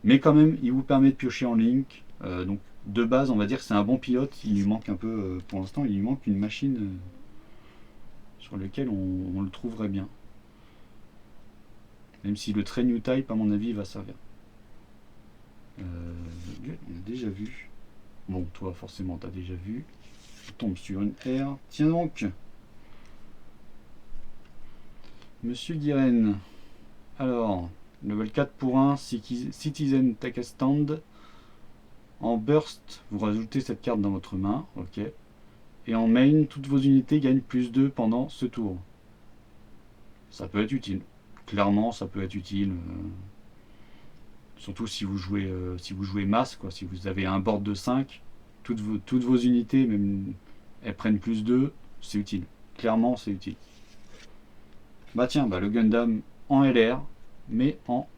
Mais quand même, il vous permet de piocher en link. Donc de base, on va dire que c'est un bon pilote. Il lui manque un peu, pour l'instant, il lui manque une machine sur laquelle on le trouverait bien. Même si le trait New Type, à mon avis, va servir. On a déjà vu. Bon, toi, forcément, tu as déjà vu. On tombe sur une R. Tiens donc, Monsieur Guiren. Alors, level 4 pour 1, Citizen Take a Stand. En burst, vous rajoutez cette carte dans votre main. Ok. Et en main, toutes vos unités gagnent +2 pendant ce tour. Ça peut être utile. Clairement, ça peut être utile. Surtout si vous jouez masse, quoi. Si vous avez un board de 5, toutes vos unités, même elles prennent +2, c'est utile. Clairement, c'est utile. Bah tiens, le Gundam en LR, mais en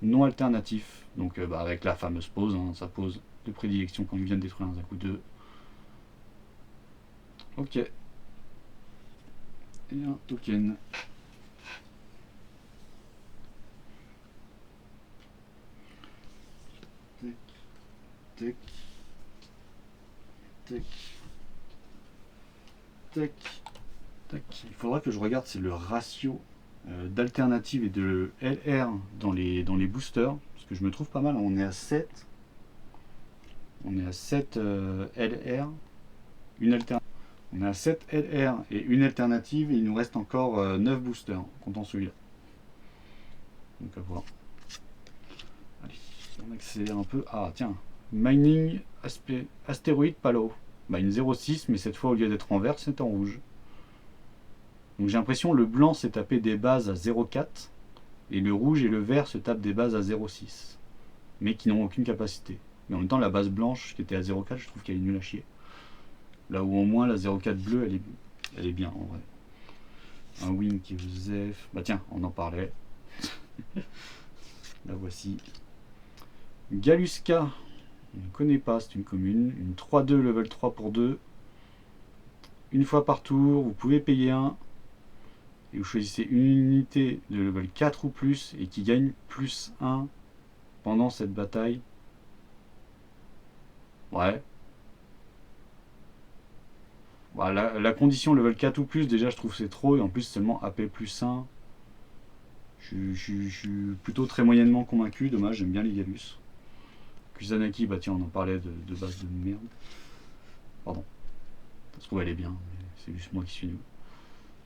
non alternatif. Donc avec la fameuse pause, hein, sa pause de prédilection quand il vient de détruire un Zaku 2. Ok. Et un token. Tac. Tac. Tac. Tac. Il faudra que je regarde c'est le ratio d'alternative et de LR dans les boosters. Parce que je me trouve pas mal. On est à 7. On est à 7 LR. Une alternative. On est à 7 LR et une alternative. Et il nous reste encore 9 boosters. Comptant celui-là. Donc à voir. Allez, on accélère un peu. Ah tiens. Mining Astéroïde Palo. Une 0,6, mais cette fois au lieu d'être en vert, c'est en rouge. Donc j'ai l'impression le blanc s'est tapé des bases à 0,4 et le rouge et le vert se tapent des bases à 0,6, mais qui n'ont aucune capacité. Mais en même temps, la base blanche qui était à 0,4, je trouve qu'elle est nulle à chier. Là où au moins la 0,4 bleue, elle est bien en vrai. Un win qui vous est. Bah tiens, on en parlait. La voici. Galuska. On ne connaît pas, c'est une commune. Une 3-2 level 3 pour 2. Une fois par tour, vous pouvez payer un. Et vous choisissez une unité de level 4 ou plus et qui gagne +1 pendant cette bataille. Ouais. Voilà, la condition level 4 ou plus, déjà je trouve c'est trop. Et en plus seulement AP +1. Je suis plutôt très moyennement convaincu. Dommage, j'aime bien les Galus. Kusanagi, bah tiens, on en parlait de base de merde. Pardon. Ça se trouve, elle est bien, mais c'est juste moi qui suis nul.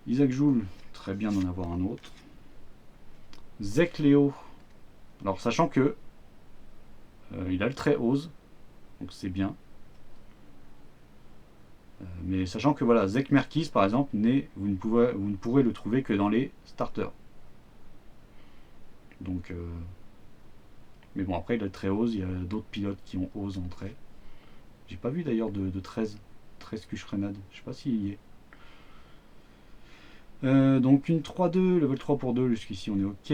Isaac Joule, très bien d'en avoir un autre. Zek Léo. Alors, sachant que il a le trait ose, donc c'est bien. Mais sachant que voilà, Zek Merkis par exemple, vous ne pourrez le trouver que dans les starters. Donc, mais bon, après il a le trait ose, il y a d'autres pilotes qui ont ose en trait. J'ai pas vu d'ailleurs de 13 Kushrenad, je sais pas s'il y est. Donc une 3-2, level 3 pour 2, jusqu'ici on est ok.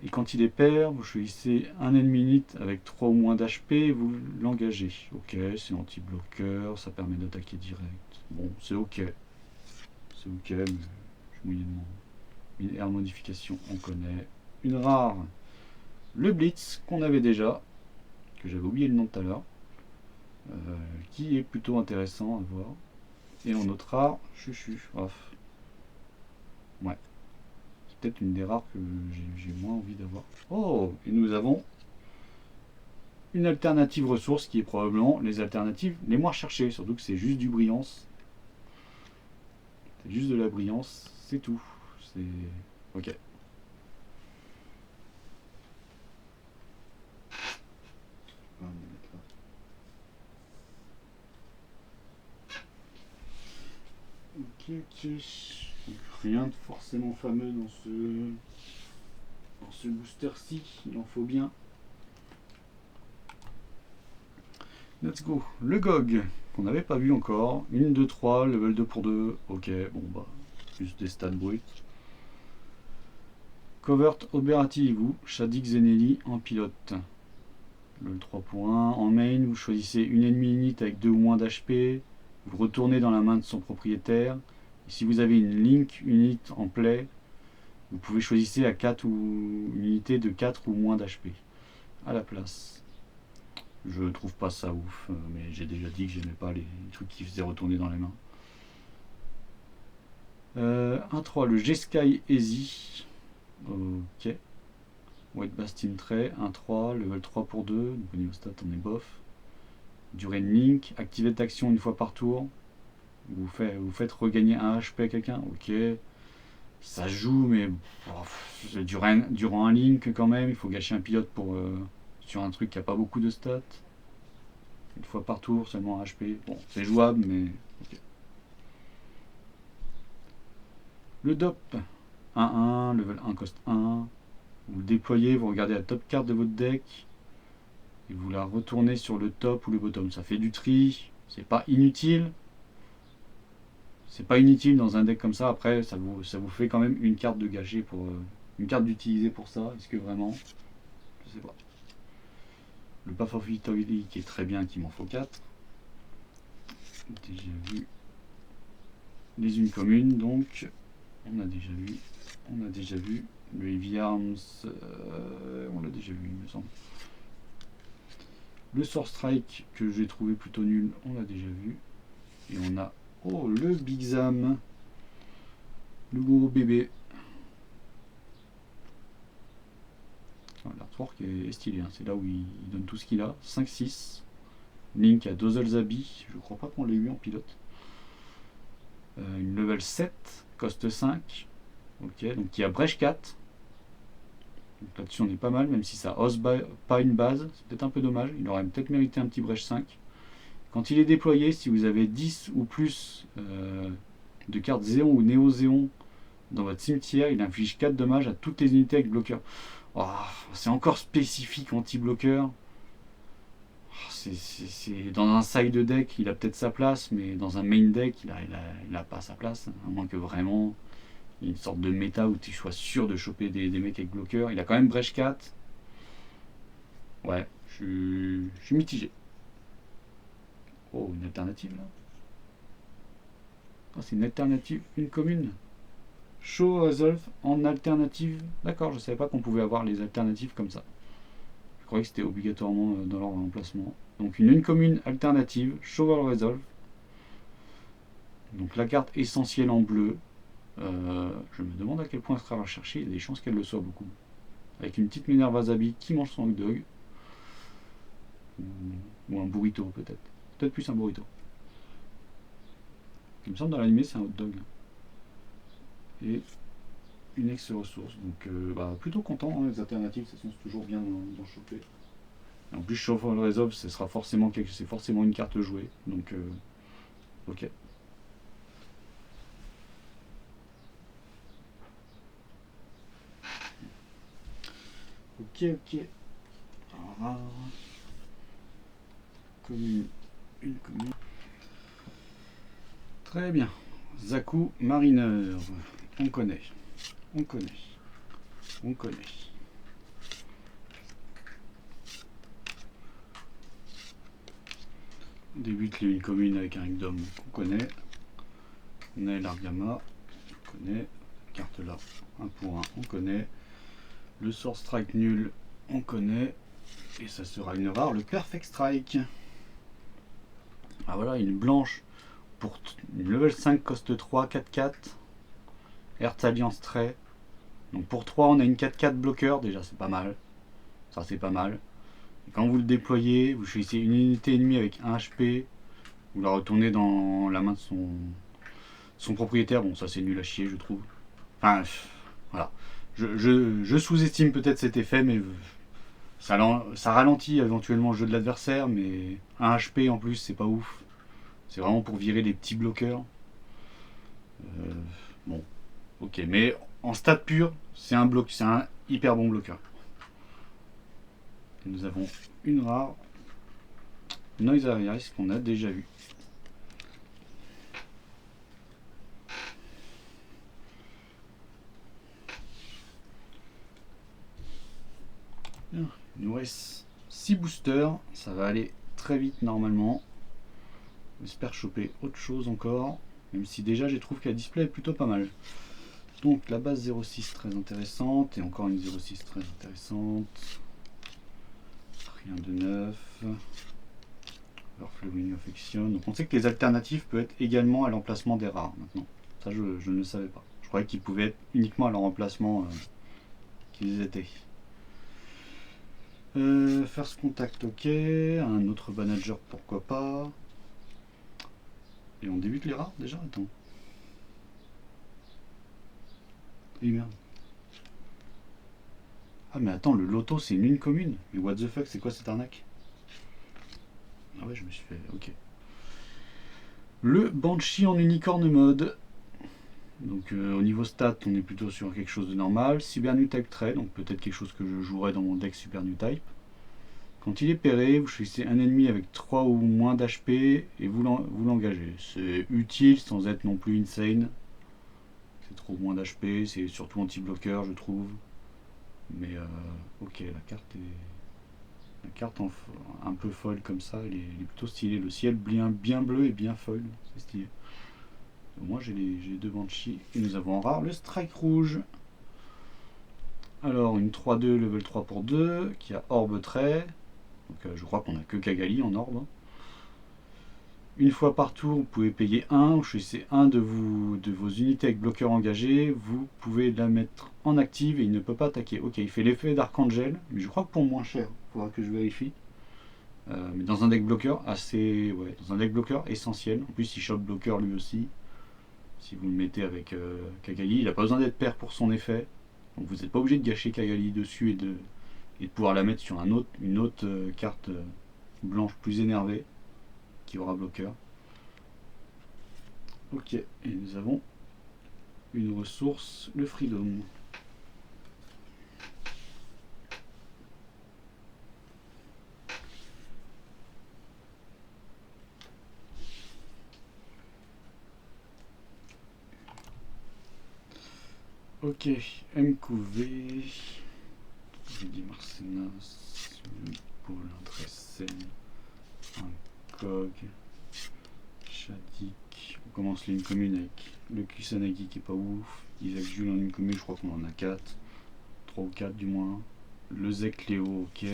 Et quand il est pair, vous choisissez un ennemi unit avec 3 ou moins d'HP et vous l'engagez. Ok, c'est anti-bloqueur, ça permet d'attaquer direct. Bon, c'est ok. C'est ok, mais je moyennement. Une air modification, on connaît. Une rare, le Blitz, qu'on avait déjà, que j'avais oublié le nom tout à l'heure, qui est plutôt intéressant à voir. Et en autre rare, chuchu, off. Ouais. C'est peut-être une des rares que j'ai moins envie d'avoir. Oh, et nous avons une alternative ressource qui est probablement les alternatives les moins recherchées. Surtout que c'est juste du brillance. C'est juste de la brillance, c'est tout. Ok. Ok, ok. Donc, rien de forcément fameux dans ce booster-ci. Il en faut bien. Let's go. Le GOG, qu'on n'avait pas vu encore. 1, 2, 3, level 2 pour 2. Ok, bon bah, juste des stats bruts. Covert Operative ou Shadik Zenelli en pilote. Le 3 pour 1. En main, vous choisissez une ennemie unit avec 2 ou moins d'HP. Vous retournez dans la main de son propriétaire. Et si vous avez une Link unit en play, vous pouvez choisir à 4 ou une unité de 4 ou moins d'HP à la place. Je trouve pas ça ouf, mais j'ai déjà dit que j'aimais pas les trucs qui faisaient retourner dans les mains. 1-3, le G-Sky Easy. Ok. White Bass Team Tray, 1-3, level 3 pour 2. Donc au niveau stat, on est bof. Durée de link, activez d'action une fois par tour. Vous faites regagner un HP à quelqu'un. Ok. Ça joue, mais durant un link quand même, il faut gâcher un pilote sur un truc qui a pas beaucoup de stats. Une fois par tour, seulement un HP. Bon, c'est jouable, mais ok. Le DOP, 1-1, level 1 cost 1. Vous le déployez, vous regardez la top carte de votre deck et vous la retournez sur le top ou le bottom. Ça fait du tri, c'est pas inutile. C'est pas inutile dans un deck comme ça. Après, ça vous fait quand même une carte de gâcher une carte d'utiliser pour ça. Est-ce que vraiment? Je sais pas. Le Path of Victory qui est très bien, qui m'en faut 4. Déjà vu. Les unes communes, donc. On a déjà vu. Le Heavy Arms, on l'a déjà vu, il me semble. Le Sword Strike, que j'ai trouvé plutôt nul, on l'a déjà vu. Et on a, le Big Zam. Le gros bébé. L'artwork est stylé, hein. C'est là où il donne tout ce qu'il a. 5-6. Link à Dozel Zabi. Je crois pas qu'on l'ait eu en pilote. Une level 7, coste 5. Ok, donc il y a Brèche 4. Donc là-dessus on est pas mal, même si ça ose pas une base. C'est peut-être un peu dommage. Il aurait peut-être mérité un petit Brèche 5. Quand il est déployé, si vous avez 10 ou plus de cartes Zéon ou Néo-Zéon dans votre cimetière, il inflige 4 dommages à toutes les unités avec bloqueur. Oh, c'est encore spécifique anti-bloqueur. C'est dans un side deck, il a peut-être sa place, mais dans un main deck, il a pas sa place. À moins que vraiment il y ait une sorte de méta où tu sois sûr de choper des mecs avec bloqueur. Il a quand même Brèche 4. Ouais, je suis mitigé. Oh, une alternative là. Oh, c'est une alternative, une commune. Show Resolve en alternative. D'accord, je savais pas qu'on pouvait avoir les alternatives comme ça. Je croyais que c'était obligatoirement dans leur emplacement. Donc une commune alternative, Show Resolve. Donc la carte essentielle en bleu. Je me demande à quel point elle sera recherchée. Il y a des chances qu'elle le soit beaucoup. Avec une petite Minerva Zabi qui mange son hot dog. Ou un burrito peut-être. Peut-être plus un burrito. Il me semble dans l'animé c'est un hot dog. Et une ex-ressource. Donc plutôt content, hein, les alternatives, ça c'est toujours bien d'en choper. Et en plus Shuffle Resolve, c'est forcément une carte jouée. Donc ok. Ok. Alors, commune. Une commune. Très bien. Zaku Mariner. On connaît. Débute les communes avec un Ekdom qu'on connaît. On a l'Argama, on connaît. Carte là, 1 pour 1, on connaît. Le Sword Strike nul, on connaît. Et ça sera une rare, le Perfect Strike. Ah voilà, une blanche pour une level 5 coste 3, 4-4. Earth Alliance trait. Donc pour 3, on a une 4-4 bloqueur, déjà c'est pas mal. Ça c'est pas mal. Et quand vous le déployez, vous choisissez une unité ennemie avec 1 HP. Vous la retournez dans la main de son propriétaire. Bon, ça c'est nul à chier, je trouve. Enfin, Voilà. Je sous-estime peut-être cet effet, mais ça ralentit éventuellement le jeu de l'adversaire, mais un HP en plus, c'est pas ouf. C'est vraiment pour virer les petits bloqueurs. Euh, bon, ok, mais en stat pur, c'est un hyper bon bloqueur. Et nous avons une rare Noise Iris qu'on a déjà vu. Il nous reste 6 boosters, ça va aller très vite normalement. J'espère choper autre chose encore, même si déjà je trouve que la display est plutôt pas mal. Donc la base 06 très intéressante, et encore une 06 très intéressante. Rien de neuf. Overflowing Affection. Donc on sait que les alternatives peuvent être également à l'emplacement des rares maintenant. Ça je ne le savais pas. Je croyais qu'ils pouvaient être uniquement à leur emplacement qu'ils étaient. First Contact, ok. Un autre manager, pourquoi pas. Et on débute les rares déjà. Attends. Et merde. Ah mais attends, le loto c'est une lune commune. Mais what the fuck, c'est quoi cette arnaque? Ah ouais, je me suis fait... Ok. Le Banshee en unicorne mode. Donc au niveau stat, on est plutôt sur quelque chose de normal. Cyber New Type trait, donc peut-être quelque chose que je jouerais dans mon deck Super New Type. Quand il est pairé, vous choisissez un ennemi avec 3 ou moins d'HP et vous l'engagez. C'est utile sans être non plus insane. C'est trop moins d'HP, c'est surtout anti-bloqueur je trouve. Mais ok, la carte un peu folle comme ça, elle est plutôt stylée. Le ciel bien bleu et bien folle, c'est stylé. Moi j'ai les deux Banshee et nous avons en rare le Strike rouge. Alors une 3-2 level 3 pour 2 qui a orbe trait. Donc je crois qu'on a que Cagali en orbe. Une fois par tour, vous pouvez payer 1, vous choisissez un de vos unités avec bloqueur engagé, vous pouvez la mettre en active et il ne peut pas attaquer. Ok, il fait l'effet d'Archangel, mais je crois que pour moins cher, il faudra que je vérifie. Mais dans un deck bloqueur assez. Ouais, dans un deck bloqueur essentiel. En plus, il chope bloqueur lui aussi. Si vous le mettez avec Cagali, il n'a pas besoin d'être pair pour son effet. Donc vous n'êtes pas obligé de gâcher Cagali dessus et de pouvoir la mettre sur une autre carte blanche plus énervée qui aura bloqueur. Ok, et nous avons une ressource, le Freedom. Ok, MQV. J'ai dit Marcenas, Paul, Andressen, un Cog, Shadik. On commence ligne commune avec le Kusanagi qui est pas ouf. Isaac Jules en ligne commune, je crois qu'on en a 4. 3 ou 4 du moins. Le Zek Léo, ok.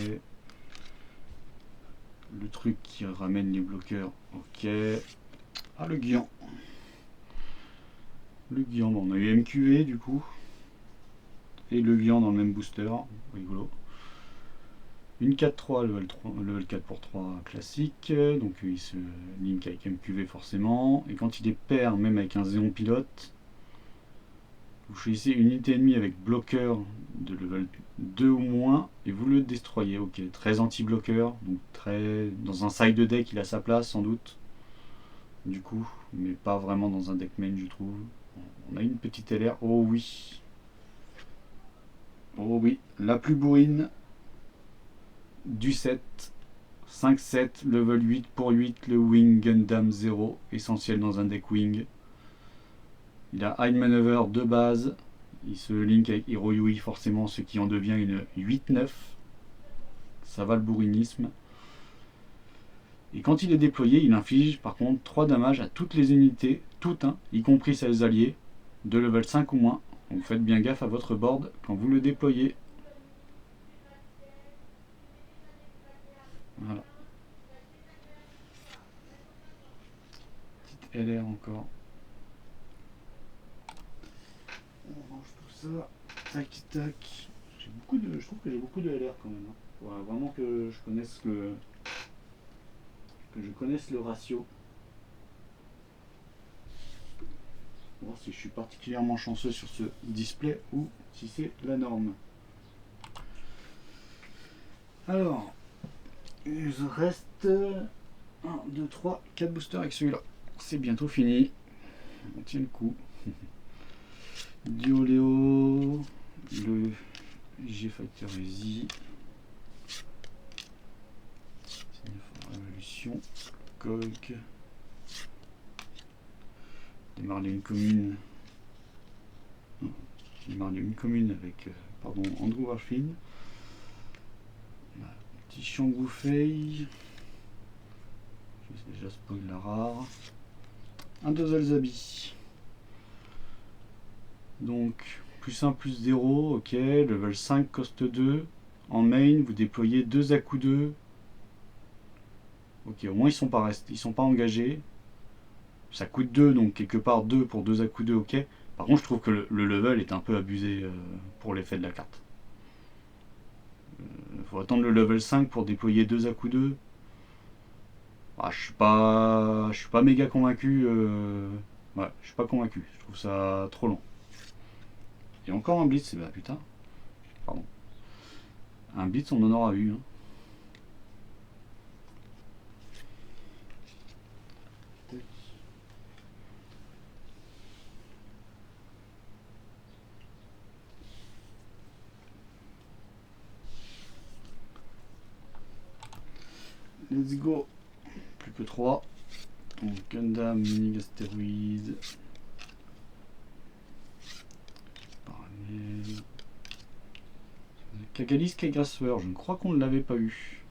Le truc qui ramène les bloqueurs, ok. Ah, le Guian. Le Guian, on a eu MQV du coup. Et le Guian dans le même booster, rigolo. Une 4-3, level 4 pour 3 classique, donc il se link avec MQV forcément, et quand il est pair, même avec un Zéon pilote, vous choisissez une unité ennemie avec bloqueur de level 2 ou moins, et vous le destroyez. Ok, très anti-bloqueur, donc très... dans un side deck il a sa place sans doute, du coup, mais pas vraiment dans un deck main je trouve. On a une petite LR, oh oui. Oh oui, la plus bourrine du set. 5-7, level 8 pour 8, le Wing Gundam 0, essentiel dans un deck Wing. Il a High Maneuver de base, il se link avec Hero Yui forcément, ce qui en devient une 8-9. Ça va le bourrinisme. Et quand il est déployé, il inflige par contre 3 dommages à toutes les unités, toutes, hein, y compris celles alliées, de level 5 ou moins. Donc faites bien gaffe à votre board quand vous le déployez. Voilà. Petite LR encore. On range tout ça. Tac tac. Je trouve que j'ai beaucoup de LR quand même. Hein. Faudra vraiment que je connaisse le ratio. Voir si je suis particulièrement chanceux sur ce display ou si c'est la norme. Alors, il reste 1, 2, 3, 4 boosters avec celui-là. C'est bientôt fini. On tient le coup. Dioléo, le G-Factor Easy, Révolution, Cog, démarrer une commune. Démarrer une commune avec Andrew Warfield. Petit Shangoufei. Je vais déjà spoil la rare. Un Dosal Zabi. Donc, plus 1, plus 0, ok. Level 5, coste 2. En main, vous déployez 2 à coup 2. Ok, au moins ils sont pas restés, ils sont pas engagés. Ça coûte 2, donc quelque part 2 pour 2 à coup 2, ok. Par contre, je trouve que le level est un peu abusé pour l'effet de la carte. Faut attendre le level 5 pour déployer 2 à coup 2. Ah, je suis pas méga convaincu. Ouais, je suis pas convaincu. Je trouve ça trop long. Et encore un blitz, bah putain. Pardon. Un blitz, on en aura eu. Hein. Let's go. Plus que 3. Donc Gundam, Mini Astéroïde. Parallèle. Kagalis Kaigraswer, je ne crois qu'on ne l'avait pas eu.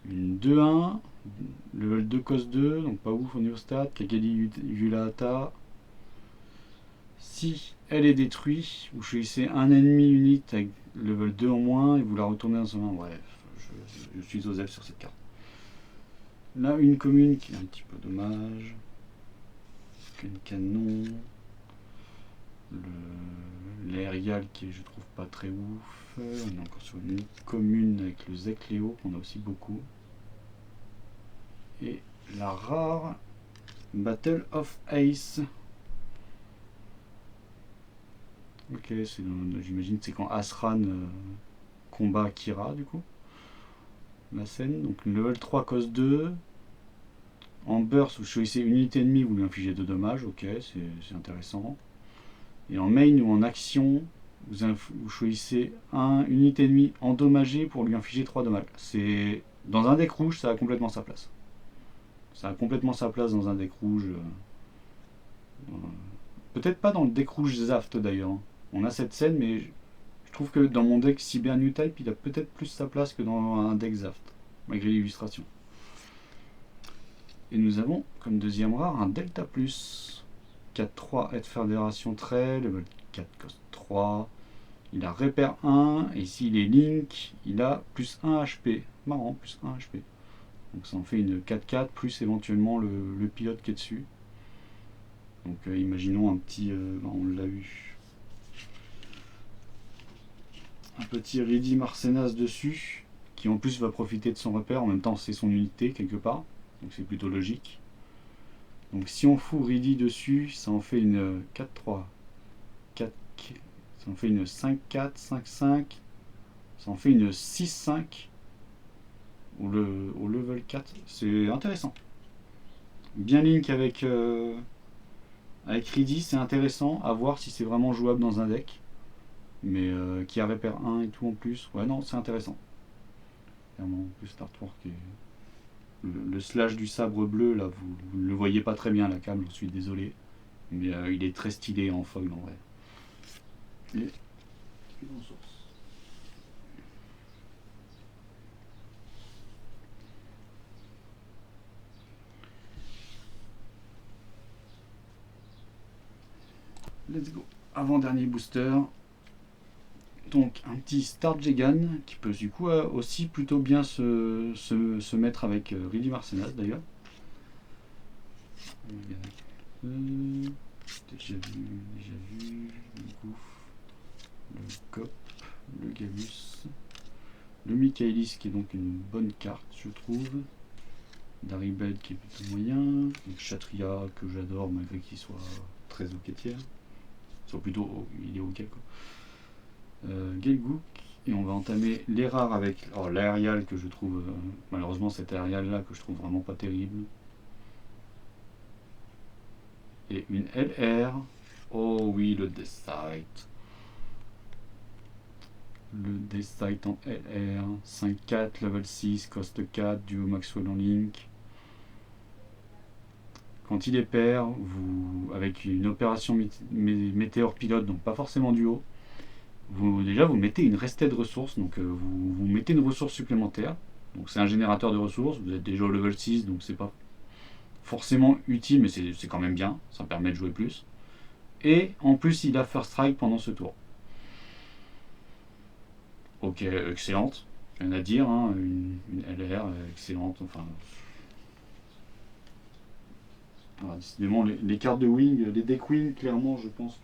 Une 2-1, level 2 cos 2, donc pas ouf au niveau stat. Kagali Yulata. Si elle est détruite, vous choisissez un ennemi unit avec level 2 en moins et vous la retournez dans son main. Bref, je suis aux F sur cette carte. Là, une commune qui est un petit peu dommage. Un canon. L'aérial qui est, je trouve, pas très ouf. On est encore sur une commune avec le Zek Léo qu'on a aussi beaucoup. Et la rare Battle of Ace. Ok, j'imagine c'est quand Asran combat Kira du coup. La scène, donc level 3 cos 2. En burst, vous choisissez une unité ennemie, vous lui infligez 2 dommages, ok, c'est intéressant. Et en main ou en action, vous choisissez une unité ennemie endommagée pour lui infliger 3 dommages. C'est dans un deck rouge, ça a complètement sa place. Ça a complètement sa place dans un deck rouge. Peut-être pas dans le deck rouge Zaft d'ailleurs. On a cette scène, mais je trouve que dans mon deck Cyber New Type, il a peut-être plus sa place que dans un deck Zaft, malgré l'illustration. Et nous avons comme deuxième rare un Delta Plus. 4-3 Aide Fédération Trait, level 4 cost 3. Il a repère 1, et s'il est Link, il a plus 1 HP. Marrant, plus 1 HP. Donc ça en fait une 4-4, plus éventuellement le pilote qui est dessus. Donc imaginons un petit... on l'a eu. Un petit Ready Marcenas dessus, qui en plus va profiter de son repère, en même temps c'est son unité quelque part. Donc c'est plutôt logique. Donc si on fout Ready dessus, ça en fait une 4-3. 4, ça en fait une 5-4, 5-5. Ça en fait une 6-5 au level 4. C'est intéressant. Bien Link avec Ready, c'est intéressant. À voir si c'est vraiment jouable dans un deck. Mais qui a repère 1 et tout en plus. Ouais, non, c'est intéressant. Clairement, en plus, l'artwork est... Le slash du sabre bleu, là, vous ne le voyez pas très bien à la cam, je suis désolé. Mais il est très stylé en foil en vrai. Et en source. Let's go. Avant-dernier booster. Donc un petit Star Jegan qui peut du coup aussi plutôt bien se mettre avec Ready Marcenas d'ailleurs. Déjà vu, le gouffre, le Cop, le Gallus, le Michaelis qui est donc une bonne carte je trouve, Daribed qui est plutôt moyen, le Kshatriya que j'adore malgré qu'il soit 13 ok tiers. Soit plutôt, il est ok quoi. Gelgook. Et on va entamer les rares avec l'aérial que je trouve, malheureusement cet aérial là que je trouve vraiment pas terrible. Et une LR. Oh oui, le Deathsight. Le Deathsight en LR. 5-4, level 6, cost 4, duo Maxwell en Link. Quand il est pair, vous, avec une opération météore pilote, donc pas forcément duo, déjà vous mettez une restée de ressources, donc vous mettez une ressource supplémentaire. Donc c'est un générateur de ressources, vous êtes déjà au level 6, donc c'est pas forcément utile, mais c'est quand même bien, ça permet de jouer plus. Et en plus il a First Strike pendant ce tour. Ok, excellente, rien à dire, hein, une LR excellente, enfin... Voilà, décidément les cartes de wing, les deck wing, clairement je pense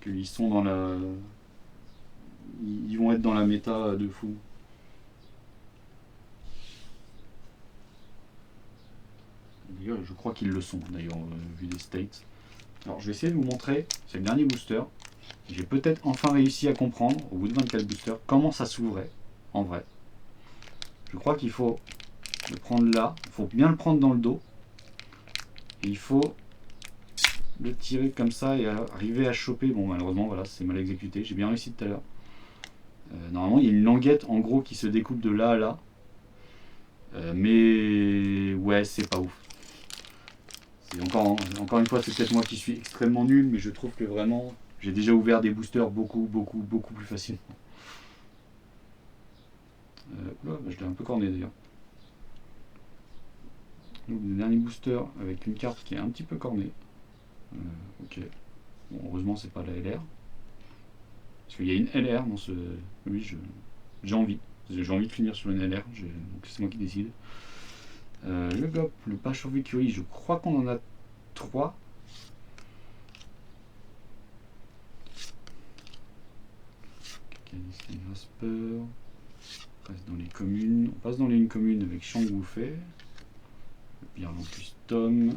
qu'ils sont dans la... Ils vont être dans la méta de fou. D'ailleurs, je crois qu'ils le sont, d'ailleurs, vu les states. Alors, je vais essayer de vous montrer, c'est le dernier booster. J'ai peut-être enfin réussi à comprendre, au bout de 24 boosters, comment ça s'ouvrait, en vrai. Je crois qu'il faut le prendre là, il faut bien le prendre dans le dos. Et il faut le tirer comme ça et arriver à choper. Bon, malheureusement, voilà, c'est mal exécuté. J'ai bien réussi tout à l'heure. Normalement, il y a une languette, en gros, qui se découpe de là à là. Mais ouais, c'est pas ouf. Encore une fois, c'est peut-être moi qui suis extrêmement nul, mais je trouve que vraiment, j'ai déjà ouvert des boosters beaucoup plus facilement. Oula, bah, je l'ai un peu corné d'ailleurs. Donc, le dernier booster avec une carte qui est un petit peu cornée. Ok. Bon, heureusement, c'est pas la LR. Parce qu'il y a une LR dans ce. Oui, j'ai envie. J'ai envie de finir sur une LR, donc c'est moi qui décide. Le GOP, le Patch of Victory, je crois qu'on en a 3. Grasper. On passe dans les communes. On passe dans les communes avec Shang Wufei. Le Birlan Custom.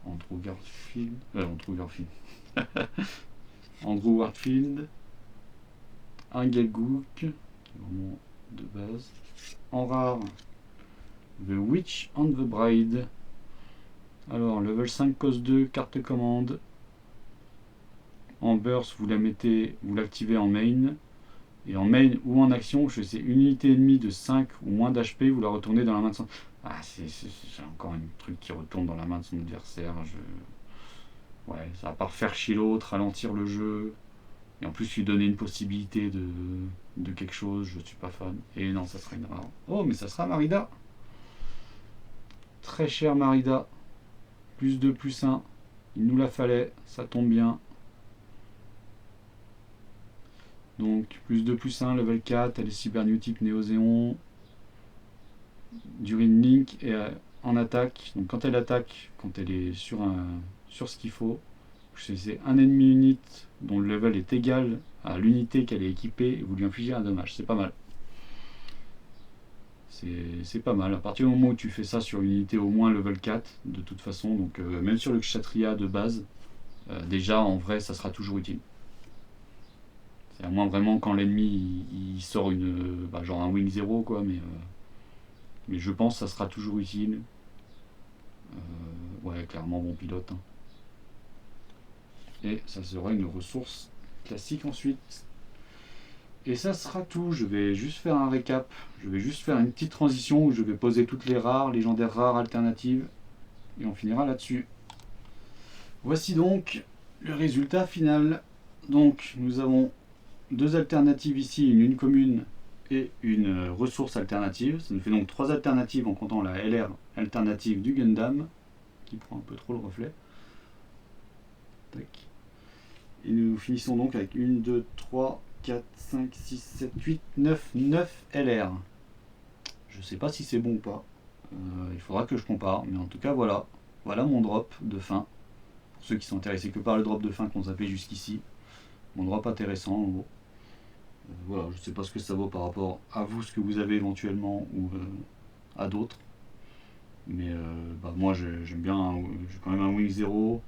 Andrew Garfield. Andrew Warfield. Un Gelgook, qui est vraiment de base. En rare, The Witch and the Bride. Alors, level 5, cos 2, carte commande. En burst, vous l'activez en main. Et en main ou en action, je sais une unité ennemie de 5 ou moins d'HP, vous la retournez dans la main de son... Ah, c'est encore un truc qui retourne dans la main de son adversaire. Ouais, ça va pas refaire chier l'autre, ralentir le jeu. Et en plus lui donner une possibilité de quelque chose, je suis pas fan. Et non, ça sera une rare. Oh, mais ça sera Marida. Très cher Marida. Plus 2, plus 1. Il nous la fallait, ça tombe bien. Donc, plus 2, plus 1, level 4, elle est cyber new type Néozéon. During Link et en attaque. Donc quand elle attaque, quand elle est sur ce qu'il faut, c'est un ennemi unit dont le level est égal à l'unité qu'elle est équipée et vous lui infligez un dommage. C'est pas mal. C'est pas mal. À partir du moment où tu fais ça sur une unité au moins level 4, de toute façon, donc même sur le Kshatriya de base, déjà en vrai ça sera toujours utile. C'est à moins vraiment quand l'ennemi il sort genre un wing 0 quoi, mais je pense que ça sera toujours utile. Ouais, clairement bon pilote. Hein. Et ça sera une ressource classique ensuite. Et ça sera tout. Je vais juste faire un récap. Je vais juste faire une petite transition où je vais poser toutes les rares, légendaires rares, alternatives. Et on finira là-dessus. Voici donc le résultat final. Donc nous avons 2 alternatives ici, une commune et une ressource alternative. Ça nous fait donc 3 alternatives en comptant la LR alternative du Gundam, qui prend un peu trop le reflet. Tac. Et nous finissons donc avec 1, 2, 3, 4, 5, 6, 7, 8, 9 LR. Je sais pas si c'est bon ou pas. Il faudra que je compare. Mais en tout cas, voilà. Voilà mon drop de fin. Pour ceux qui sont intéressés que par le drop de fin qu'on s'appelait jusqu'ici. Mon drop intéressant en gros. Voilà, je sais pas ce que ça vaut par rapport à vous, ce que vous avez éventuellement ou à d'autres. Mais moi j'aime bien, j'ai quand même un Wing 0.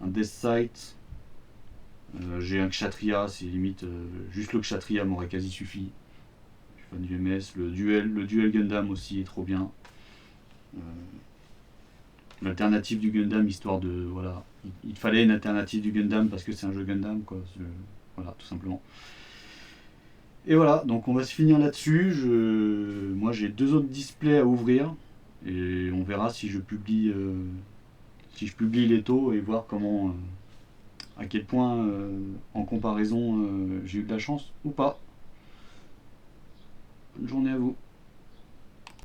un Death Sight. J'ai un Kshatriya, c'est limite juste le Kshatriya m'aurait quasi suffi. Je suis fan du MS. Le duel Gundam aussi est trop bien. Euh, L'alternative du Gundam, histoire de. Voilà. Il fallait une alternative du Gundam parce que c'est un jeu Gundam, quoi. Voilà, tout simplement. Et voilà, donc on va se finir là-dessus. Moi j'ai 2 autres displays à ouvrir. Et on verra si je publie les taux et voir comment. À quel point, en comparaison, j'ai eu de la chance ou pas.